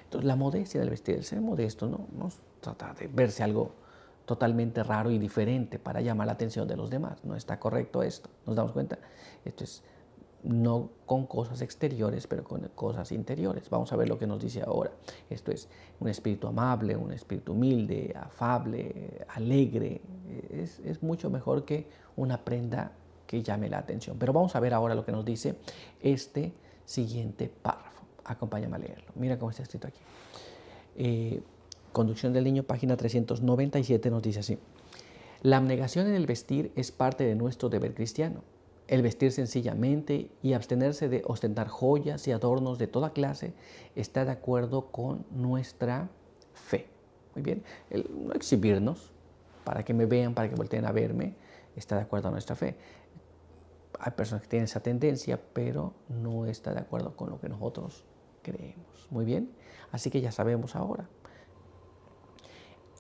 Entonces, la modestia del vestir, el ser modesto, no trata de verse algo totalmente raro y diferente para llamar la atención de los demás. No está correcto esto. ¿Nos damos cuenta? Esto es no con cosas exteriores, pero con cosas interiores. Vamos a ver lo que nos dice ahora. Esto es un espíritu amable, un espíritu humilde, afable, alegre. Es mucho mejor que una prenda que llame la atención. Pero vamos a ver ahora lo que nos dice este siguiente párrafo. Acompáñame a leerlo. Mira cómo está escrito aquí. Conducción del Niño, página 397, nos dice así: la abnegación en el vestir es parte de nuestro deber cristiano. El vestir sencillamente y abstenerse de ostentar joyas y adornos de toda clase está de acuerdo con nuestra fe. Muy bien, el no exhibirnos para que me vean, para que volteen a verme, está de acuerdo a nuestra fe. Hay personas que tienen esa tendencia, pero no está de acuerdo con lo que nosotros creemos. Muy bien, así que ya sabemos ahora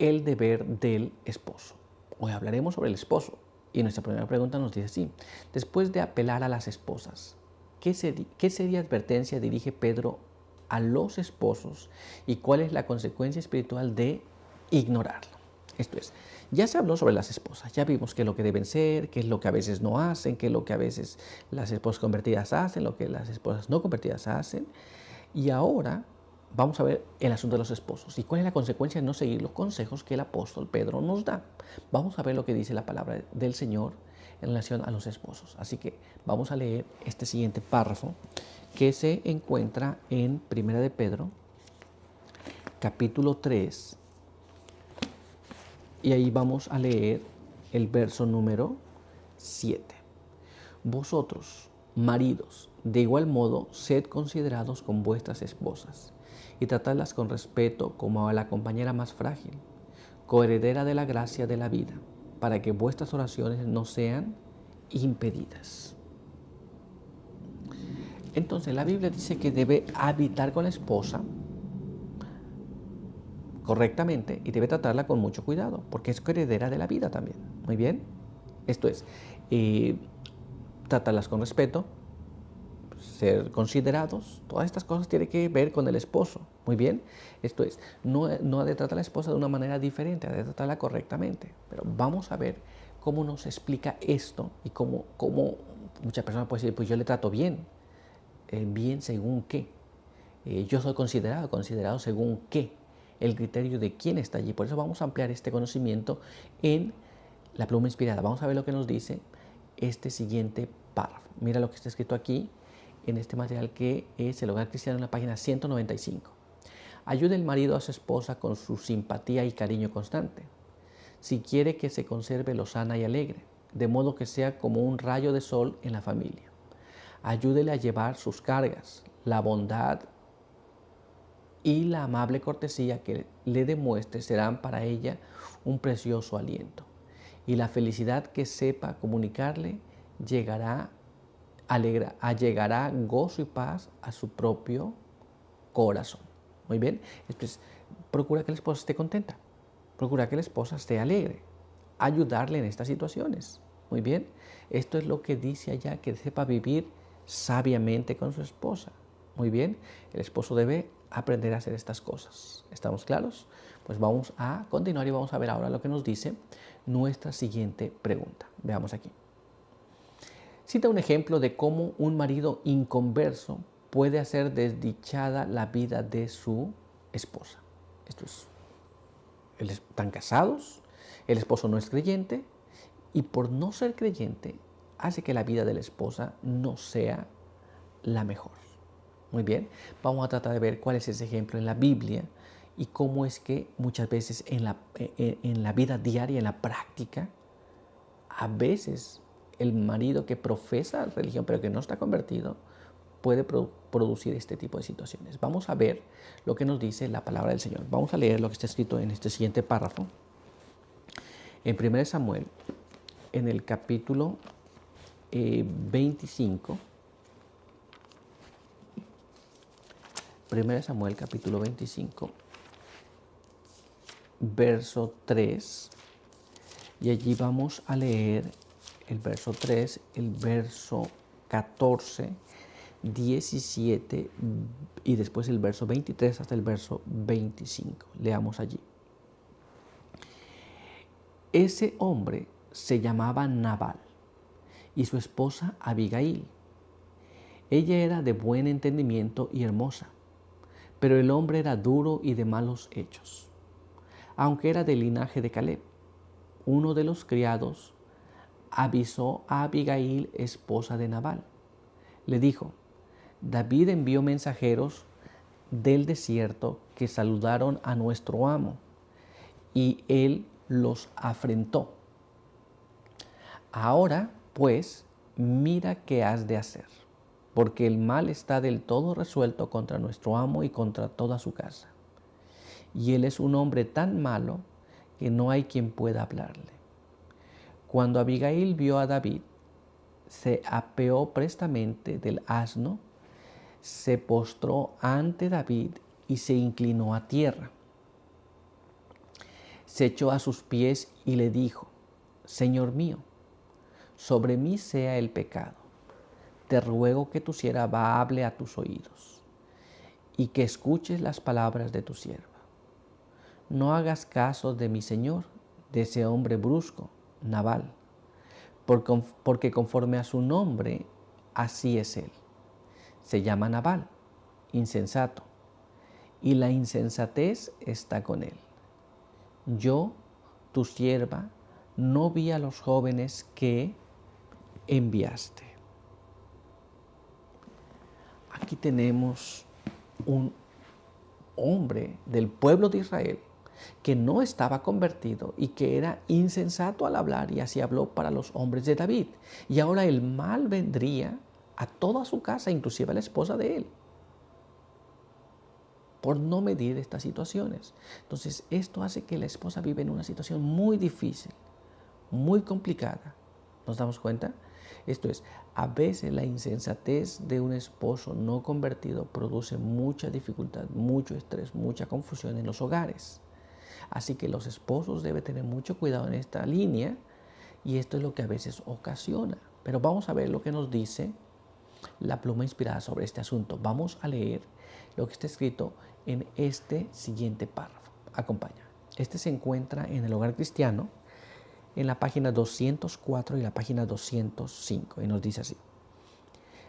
el deber del esposo. Hoy hablaremos sobre el esposo. Y nuestra primera pregunta nos dice así: después de apelar a las esposas, ¿qué seria advertencia dirige Pedro a los esposos y cuál es la consecuencia espiritual de ignorarlo? Esto es, ya se habló sobre las esposas, ya vimos qué es lo que deben ser, qué es lo que a veces no hacen, qué es lo que a veces las esposas convertidas hacen, lo que las esposas no convertidas hacen. Y ahora vamos a ver el asunto de los esposos y cuál es la consecuencia de no seguir los consejos que el apóstol Pedro nos da. Vamos a ver lo que dice la palabra del Señor en relación a los esposos. Así que vamos a leer este siguiente párrafo que se encuentra en 1 de Pedro, capítulo 3, y ahí vamos a leer el verso número 7. Vosotros, maridos, de igual modo, sed considerados con vuestras esposas y tratadlas con respeto como a la compañera más frágil, coheredera de la gracia de la vida, para que vuestras oraciones no sean impedidas. Entonces, la Biblia dice que debe habitar con la esposa correctamente y debe tratarla con mucho cuidado, porque es heredera de la vida también. Muy bien. Esto es, tratarlas con respeto, ser considerados, todas estas cosas tienen que ver con el esposo. Muy bien. Esto es, no ha de tratar a la esposa de una manera diferente, ha de tratarla correctamente. Pero vamos a ver cómo nos explica esto y cómo muchas personas pueden decir, pues yo le trato bien. Bien según qué. Yo soy considerado según qué. El criterio de quién está allí. Por eso vamos a ampliar este conocimiento en la pluma inspirada. Vamos a ver lo que nos dice este siguiente párrafo. Mira lo que está escrito aquí en este material que es el Hogar Cristiano en la página 195. Ayude el marido a su esposa con su simpatía y cariño constante, si quiere que se conserve lozana y alegre, de modo que sea como un rayo de sol en la familia. Ayúdele a llevar sus cargas. La bondad y la amable cortesía que le demuestre serán para ella un precioso aliento. Y la felicidad que sepa comunicarle llegará gozo y paz a su propio corazón. Muy bien. Entonces, procura que la esposa esté contenta. Procura que la esposa esté alegre. Ayudarle en estas situaciones. Muy bien. Esto es lo que dice allá, que sepa vivir sabiamente con su esposa. Muy bien. El esposo debe aprender a hacer estas cosas. ¿Estamos claros? Pues vamos a continuar y vamos a ver ahora lo que nos dice nuestra siguiente pregunta. Veamos aquí. Cita un ejemplo de cómo un marido inconverso puede hacer desdichada la vida de su esposa. Esto es, están casados, el esposo no es creyente y por no ser creyente hace que la vida de la esposa no sea la mejor. Muy bien, vamos a tratar de ver cuál es ese ejemplo en la Biblia y cómo es que muchas veces en la vida diaria, en la práctica, a veces el marido que profesa religión pero que no está convertido puede producir este tipo de situaciones. Vamos a ver lo que nos dice la palabra del Señor. Vamos a leer lo que está escrito en este siguiente párrafo. En 1 Samuel, en el capítulo 25, 1 Samuel capítulo 25, verso 3, y allí vamos a leer el verso 3, el verso 14, 17 y después el verso 23 hasta el verso 25. Leamos allí. Ese hombre se llamaba Nabal y su esposa Abigail. Ella era de buen entendimiento y hermosa, pero el hombre era duro y de malos hechos. Aunque era del linaje de Caleb, uno de los criados avisó a Abigail, esposa de Nabal. Le dijo: David envió mensajeros del desierto que saludaron a nuestro amo, y él los afrentó. Ahora, pues, mira qué has de hacer, porque el mal está del todo resuelto contra nuestro amo y contra toda su casa. Y él es un hombre tan malo que no hay quien pueda hablarle. Cuando Abigail vio a David, se apeó prestamente del asno, se postró ante David y se inclinó a tierra. Se echó a sus pies y le dijo: Señor mío, sobre mí sea el pecado. Te ruego que tu sierva hable a tus oídos y que escuches las palabras de tu sierva. No hagas caso de mi señor, de ese hombre brusco, Nabal, porque conforme a su nombre, así es él. Se llama Nabal, insensato, y la insensatez está con él. Yo, tu sierva, no vi a los jóvenes que enviaste. Aquí tenemos un hombre del pueblo de Israel que no estaba convertido y que era insensato al hablar, y así habló para los hombres de David. Y ahora el mal vendría a toda su casa, inclusive a la esposa de él, por no medir estas situaciones. Entonces, esto hace que la esposa vive en una situación muy difícil, muy complicada. ¿Nos damos cuenta? Esto es, a veces la insensatez de un esposo no convertido produce mucha dificultad, mucho estrés, mucha confusión en los hogares. Así que los esposos deben tener mucho cuidado en esta línea, y esto es lo que a veces ocasiona. Pero vamos a ver lo que nos dice la pluma inspirada sobre este asunto. Vamos a leer lo que está escrito en este siguiente párrafo. Acompaña. Este se encuentra en el Hogar Cristiano, en la página 204 y la página 205, y nos dice así: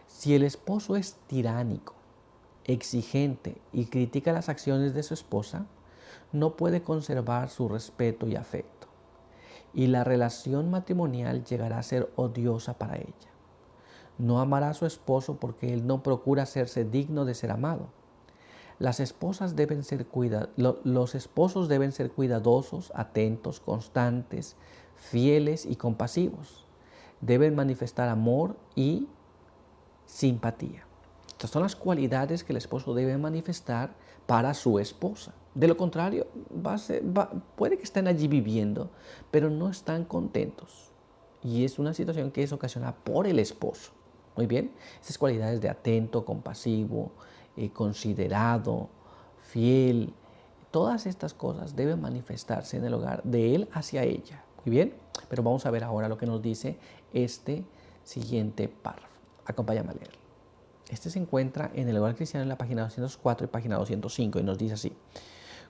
si el esposo es tiránico, exigente y critica las acciones de su esposa, no puede conservar su respeto y afecto, y la relación matrimonial llegará a ser odiosa para ella. No amará a su esposo porque él no procura hacerse digno de ser amado. Los esposos deben ser cuidadosos, atentos, constantes, fieles y compasivos. Deben manifestar amor y simpatía. Estas son las cualidades que el esposo debe manifestar para su esposa. De lo contrario, puede que estén allí viviendo, pero no están contentos. Y es una situación que es ocasionada por el esposo. Muy bien, estas cualidades de atento, compasivo, considerado, fiel, todas estas cosas deben manifestarse en el hogar de él hacia ella. Muy bien, pero vamos a ver ahora lo que nos dice este siguiente párrafo. Acompáñame a leer. Este se encuentra en el Hogar Cristiano en la página 204 y página 205, y nos dice así: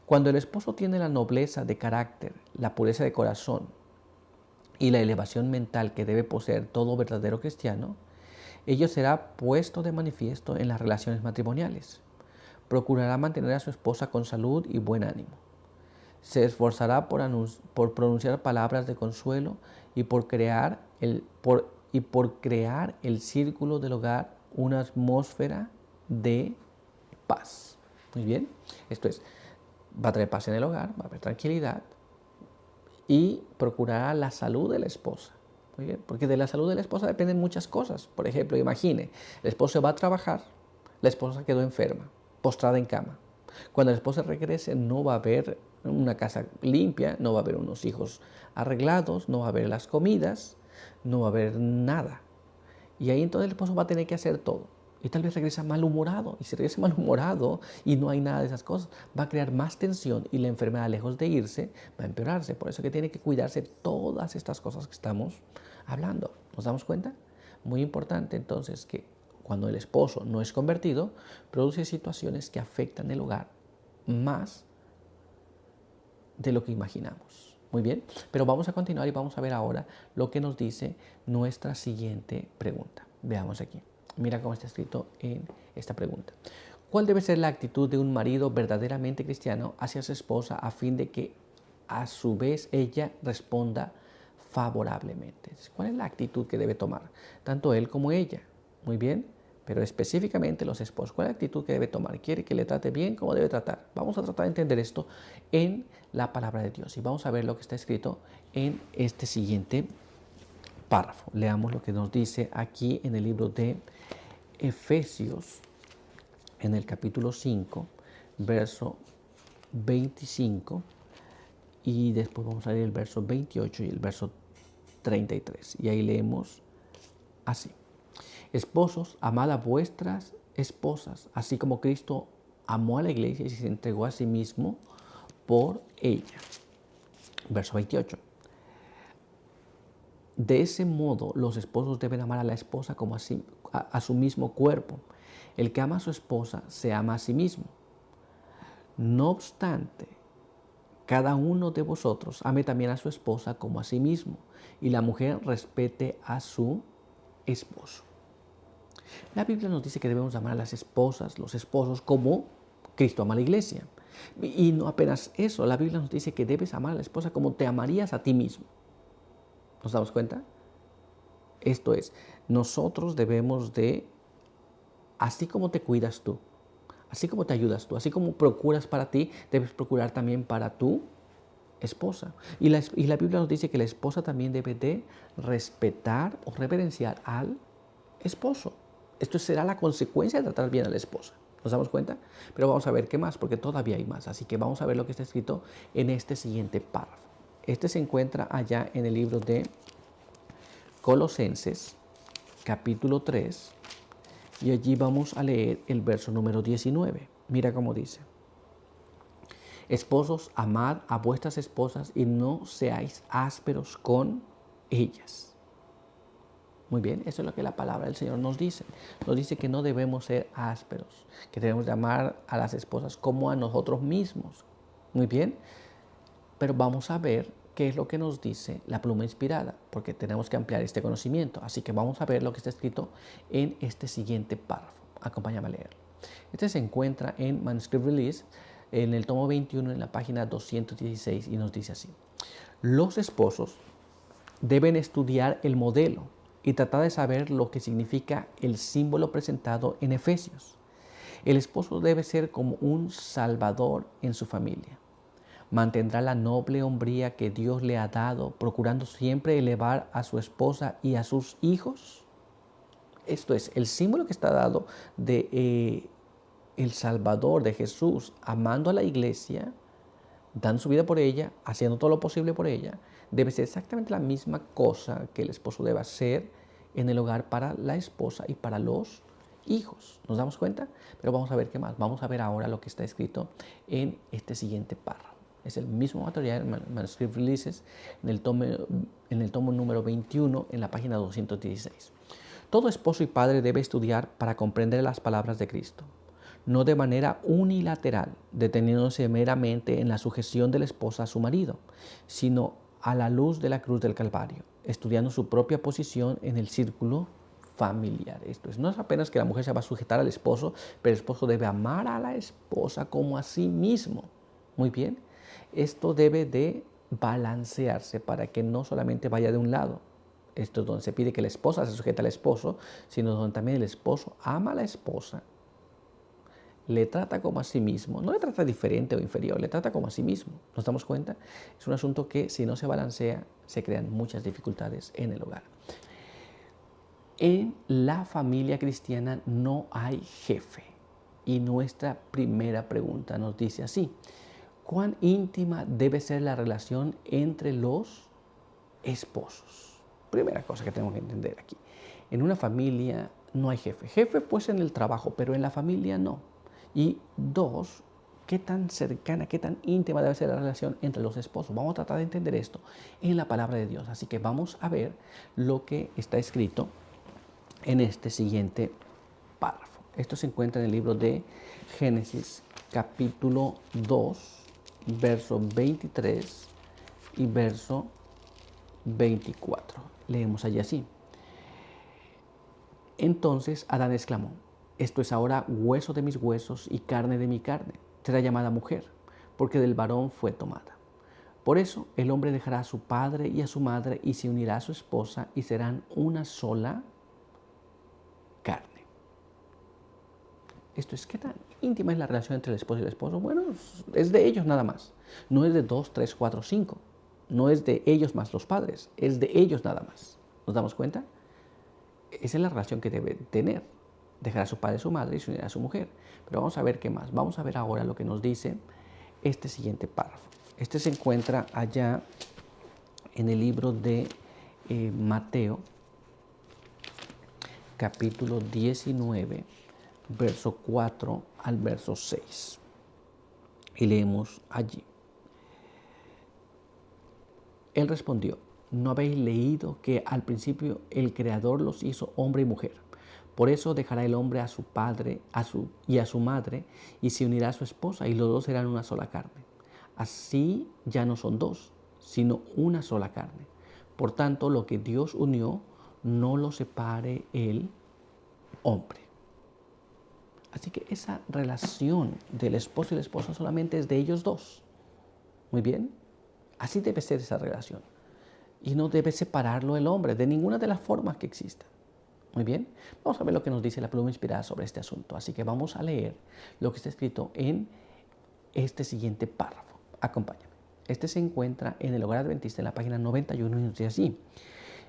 cuando el esposo tiene la nobleza de carácter, la pureza de corazón y la elevación mental que debe poseer todo verdadero cristiano, ello será puesto de manifiesto en las relaciones matrimoniales. Procurará mantener a su esposa con salud y buen ánimo. Se esforzará por pronunciar palabras de consuelo y por crear el círculo del hogar una atmósfera de paz. Muy bien, esto es, va a traer paz en el hogar, va a haber tranquilidad, y procurará la salud de la esposa. Muy bien, porque de la salud de la esposa dependen muchas cosas. Por ejemplo, imagine, el esposo va a trabajar, la esposa quedó enferma, postrada en cama. Cuando la esposa regrese, no va a haber una casa limpia, no va a haber unos hijos arreglados, no va a haber las comidas, no va a haber nada. Y ahí entonces el esposo va a tener que hacer todo. Y tal vez regresa malhumorado. Y si regresa malhumorado y no hay nada de esas cosas, va a crear más tensión, y la enfermedad, lejos de irse, va a empeorarse. Por eso que tiene que cuidarse todas estas cosas que estamos hablando. ¿Nos damos cuenta? Muy importante entonces que cuando el esposo no es convertido, produce situaciones que afectan el hogar más de lo que imaginamos. Muy bien, pero vamos a continuar y vamos a ver ahora lo que nos dice nuestra siguiente pregunta. Veamos aquí. Mira cómo está escrito en esta pregunta. ¿Cuál debe ser la actitud de un marido verdaderamente cristiano hacia su esposa a fin de que a su vez ella responda favorablemente? ¿Cuál es la actitud que debe tomar tanto él como ella? Muy bien, pero específicamente los esposos. ¿Cuál es la actitud que debe tomar? ¿Quiere que le trate bien? ¿Cómo debe tratar? Vamos a tratar de entender esto en la palabra de Dios, y vamos a ver lo que está escrito en este siguiente párrafo. Leamos lo que nos dice aquí en el libro de Efesios, en el capítulo 5, verso 25, y después vamos a leer el verso 28 y el verso 33. Y ahí leemos así: esposos, amad a vuestras esposas, así como Cristo amó a la iglesia y se entregó a sí mismo por ella. Verso 28. De ese modo, los esposos deben amar a la esposa como a su mismo cuerpo. El que ama a su esposa se ama a sí mismo. No obstante, cada uno de vosotros ame también a su esposa como a sí mismo, y la mujer respete a su esposo. La Biblia nos dice que debemos amar a las esposas, los esposos, como Cristo ama a la iglesia. Y no apenas eso, la Biblia nos dice que debes amar a la esposa como te amarías a ti mismo. ¿Nos damos cuenta? Esto es, nosotros debemos de, así como te cuidas tú, Así como te ayudas tú, así como procuras para ti, debes procurar también para tu esposa. Y la Biblia nos dice que la esposa también debe de respetar o reverenciar al esposo. Esto será la consecuencia de tratar bien a la esposa. ¿Nos damos cuenta? Pero vamos a ver qué más, porque todavía hay más. Así que vamos a ver lo que está escrito en este siguiente párrafo. Este se encuentra allá en el libro de Colosenses, capítulo 3, y allí vamos a leer el verso número 19. Mira cómo dice: esposos, amad a vuestras esposas y no seáis ásperos con ellas. Muy bien, eso es lo que la palabra del Señor nos dice. Nos dice que no debemos ser ásperos, que debemos de amar a las esposas como a nosotros mismos. Muy bien, pero vamos a ver qué es lo que nos dice la pluma inspirada, porque tenemos que ampliar este conocimiento. Así que vamos a ver lo que está escrito en este siguiente párrafo. Acompáñame a leerlo. Este se encuentra en Manuscript Release, en el tomo 21, en la página 216, y nos dice así: los esposos deben estudiar el modelo y tratar de saber lo que significa el símbolo presentado en Efesios. El esposo debe ser como un salvador en su familia. Mantendrá la noble hombría que Dios le ha dado, procurando siempre elevar a su esposa y a sus hijos. Esto es el símbolo que está dado de el Salvador, de Jesús, amando a la iglesia, dando su vida por ella, haciendo todo lo posible por ella. Debe ser exactamente la misma cosa que el esposo debe hacer en el hogar para la esposa y para los hijos. ¿Nos damos cuenta? Pero vamos a ver qué más. Vamos a ver ahora lo que está escrito en este siguiente párrafo. Es el mismo material, Manuscript Releases, en el tomo número 21, en la página 216. Todo esposo y padre debe estudiar para comprender las palabras de Cristo, no de manera unilateral, deteniéndose meramente en la sujeción de la esposa a su marido, sino a la luz de la cruz del Calvario, estudiando su propia posición en el círculo familiar. Esto es, no es apenas que la mujer se va a sujetar al esposo, pero el esposo debe amar a la esposa como a sí mismo. Muy bien, esto debe de balancearse para que no solamente vaya de un lado. Esto es donde se pide que la esposa se sujete al esposo, sino donde también el esposo ama a la esposa, le trata como a sí mismo, no le trata diferente o inferior, le trata como a sí mismo. ¿Nos damos cuenta? Es un asunto que si no se balancea, se crean muchas dificultades en el hogar. En la familia cristiana no hay jefe. Y nuestra primera pregunta nos dice así: ¿cuán íntima debe ser la relación entre los esposos? Primera cosa que tenemos que entender aquí. En una familia no hay jefe. Jefe pues en el trabajo, pero en la familia no. Y dos, ¿qué tan cercana, qué tan íntima debe ser la relación entre los esposos? Vamos a tratar de entender esto en la palabra de Dios. Así que vamos a ver lo que está escrito en este siguiente párrafo. Esto se encuentra en el libro de Génesis, capítulo 2, verso 23 y verso 24. Leemos allí así: entonces Adán exclamó: esto es ahora hueso de mis huesos y carne de mi carne. Será llamada mujer, porque del varón fue tomada. Por eso el hombre dejará a su padre y a su madre y se unirá a su esposa y serán una sola carne. Esto es, ¿qué tan íntima es la relación entre el esposo y el esposo? Bueno, es de ellos nada más. No es de 2, 3, 4, 5. No es de ellos más los padres. Es de ellos nada más. ¿Nos damos cuenta? Esa es la relación que debe tener. Dejar a su padre y su madre y se unirá a su mujer. Pero vamos a ver qué más. Vamos a ver ahora lo que nos dice este siguiente párrafo. Este se encuentra allá en el libro de Mateo, capítulo 19, verso 4 al verso 6. Y leemos allí: él respondió: ¿no habéis leído que al principio el Creador los hizo hombre y mujer? Por eso dejará el hombre a su padre y a su madre y se unirá a su esposa y los dos serán una sola carne. Así ya no son dos, sino una sola carne. Por tanto, lo que Dios unió, no lo separe el hombre. Así que esa relación del esposo y la esposa solamente es de ellos dos. Muy bien, así debe ser esa relación. Y no debe separarlo el hombre de ninguna de las formas que existan. Muy bien, vamos a ver lo que nos dice la pluma inspirada sobre este asunto. Así que vamos a leer lo que está escrito en este siguiente párrafo. Acompáñame. Este se encuentra en el Hogar Adventista en la página 91 y nos dice así: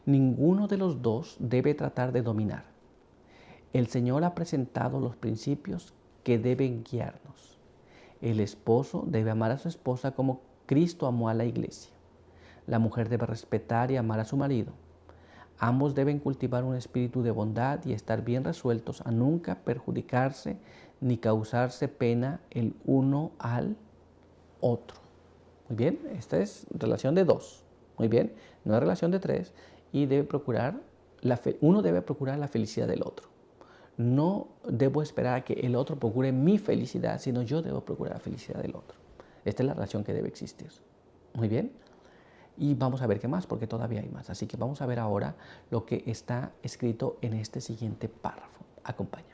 ninguno de los dos debe tratar de dominar. El Señor ha presentado los principios que deben guiarnos. El esposo debe amar a su esposa como Cristo amó a la iglesia. La mujer debe respetar y amar a su marido. Ambos deben cultivar un espíritu de bondad y estar bien resueltos a nunca perjudicarse ni causarse pena el uno al otro. Muy bien, esta es relación de dos. Muy bien, no es relación de tres y uno debe procurar la felicidad del otro. No debo esperar a que el otro procure mi felicidad, sino yo debo procurar la felicidad del otro. Esta es la relación que debe existir. Muy bien. Y vamos a ver qué más, porque todavía hay más. Así que vamos a ver ahora lo que está escrito en este siguiente párrafo. Acompaña.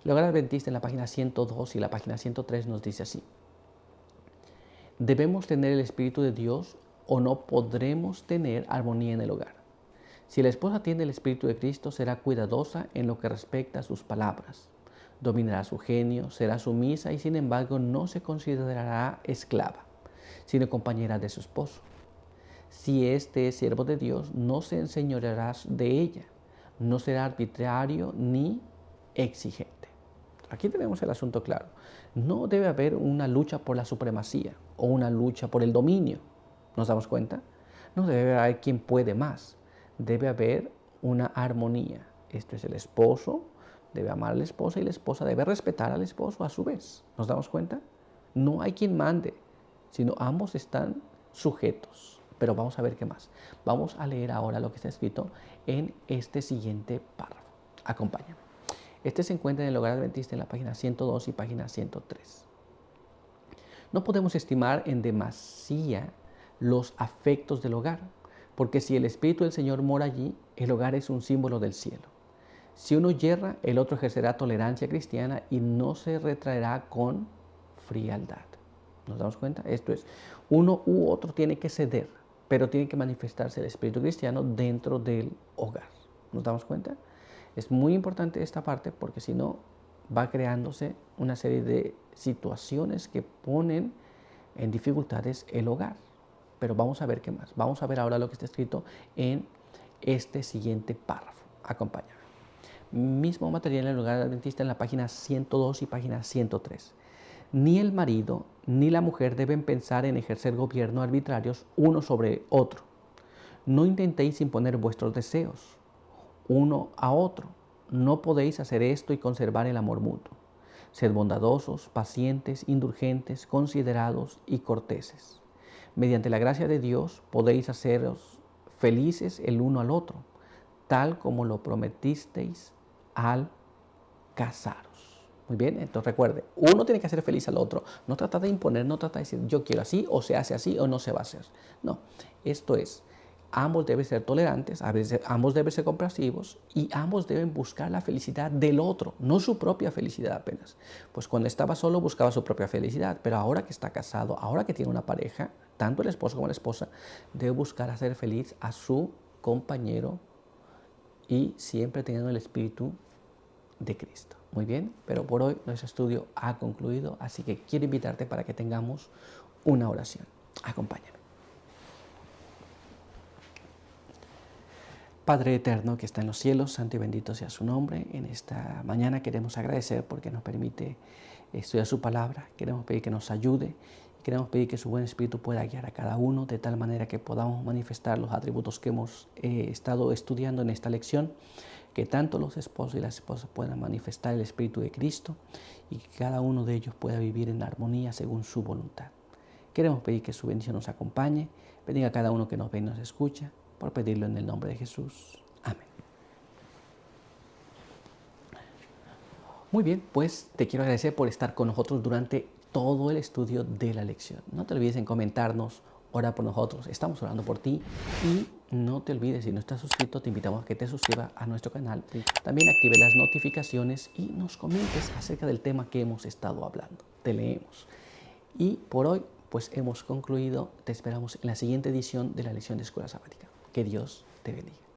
El Hogar Adventista en la página 102 y la página 103 nos dice así: debemos tener el Espíritu de Dios o no podremos tener armonía en el hogar. Si la esposa tiene el Espíritu de Cristo, será cuidadosa en lo que respecta a sus palabras. Dominará su genio, será sumisa y sin embargo no se considerará esclava, sino compañera de su esposo. Si éste es siervo de Dios, no se enseñoreará de ella, no será arbitrario ni exigente. Aquí tenemos el asunto claro. No debe haber una lucha por la supremacía o una lucha por el dominio. ¿Nos damos cuenta? No debe haber quien puede más. Debe haber una armonía. Esto es, el esposo debe amar a la esposa y la esposa debe respetar al esposo a su vez. ¿Nos damos cuenta? No hay quien mande, sino ambos están sujetos. Pero vamos a ver qué más. Vamos a leer ahora lo que está escrito en este siguiente párrafo. Acompáñame. Este se encuentra en el Hogar Adventista en la página 102 y página 103. No podemos estimar en demasía los afectos del hogar, porque si el Espíritu del Señor mora allí, el hogar es un símbolo del cielo. Si uno yerra, el otro ejercerá tolerancia cristiana y no se retraerá con frialdad. ¿Nos damos cuenta? Esto es, uno u otro tiene que ceder, pero tiene que manifestarse el espíritu cristiano dentro del hogar. ¿Nos damos cuenta? Es muy importante esta parte porque si no va creándose una serie de situaciones que ponen en dificultades el hogar. Pero vamos a ver qué más. Vamos a ver ahora lo que está escrito en este siguiente párrafo. Acompáñame. Mismo material en el Hogar Adventista en la página 102 y página 103. Ni el marido ni la mujer deben pensar en ejercer gobierno arbitrarios uno sobre otro. No intentéis imponer vuestros deseos uno a otro. No podéis hacer esto y conservar el amor mutuo. Sed bondadosos, pacientes, indulgentes, considerados y corteses. Mediante la gracia de Dios podéis haceros felices el uno al otro, tal como lo prometisteis al casaros. Muy bien, entonces recuerde, uno tiene que hacer feliz al otro. No trata de imponer, no trata de decir yo quiero así, o se hace así, o no se va a hacer. No, esto es, ambos deben ser tolerantes, ambos deben ser comprensivos y ambos deben buscar la felicidad del otro, no su propia felicidad apenas. Pues cuando estaba solo buscaba su propia felicidad, pero ahora que está casado, ahora que tiene una pareja, tanto el esposo como la esposa, debe buscar hacer feliz a su compañero y siempre teniendo el espíritu de Cristo. Muy bien, pero por hoy nuestro estudio ha concluido, así que quiero invitarte para que tengamos una oración. Acompáñame. Padre eterno que está en los cielos, santo y bendito sea su nombre. En esta mañana queremos agradecer porque nos permite estudiar su palabra. Queremos pedir que nos ayude. Queremos pedir que su buen espíritu pueda guiar a cada uno de tal manera que podamos manifestar los atributos que hemos estado estudiando en esta lección. Que tanto los esposos y las esposas puedan manifestar el espíritu de Cristo y que cada uno de ellos pueda vivir en armonía según su voluntad. Queremos pedir que su bendición nos acompañe. Bendiga a cada uno que nos ve y nos escucha. Por pedirlo en el nombre de Jesús. Amén. Muy bien, pues te quiero agradecer por estar con nosotros durante todo el estudio de la lección. No te olvides en comentarnos, orar por nosotros. Estamos orando por ti y no te olvides, si no estás suscrito, te invitamos a que te suscribas a nuestro canal. También active las notificaciones y nos comentes acerca del tema que hemos estado hablando. Te leemos. Y por hoy, pues hemos concluido. Te esperamos en la siguiente edición de la lección de Escuela Sabática. Que Dios te bendiga.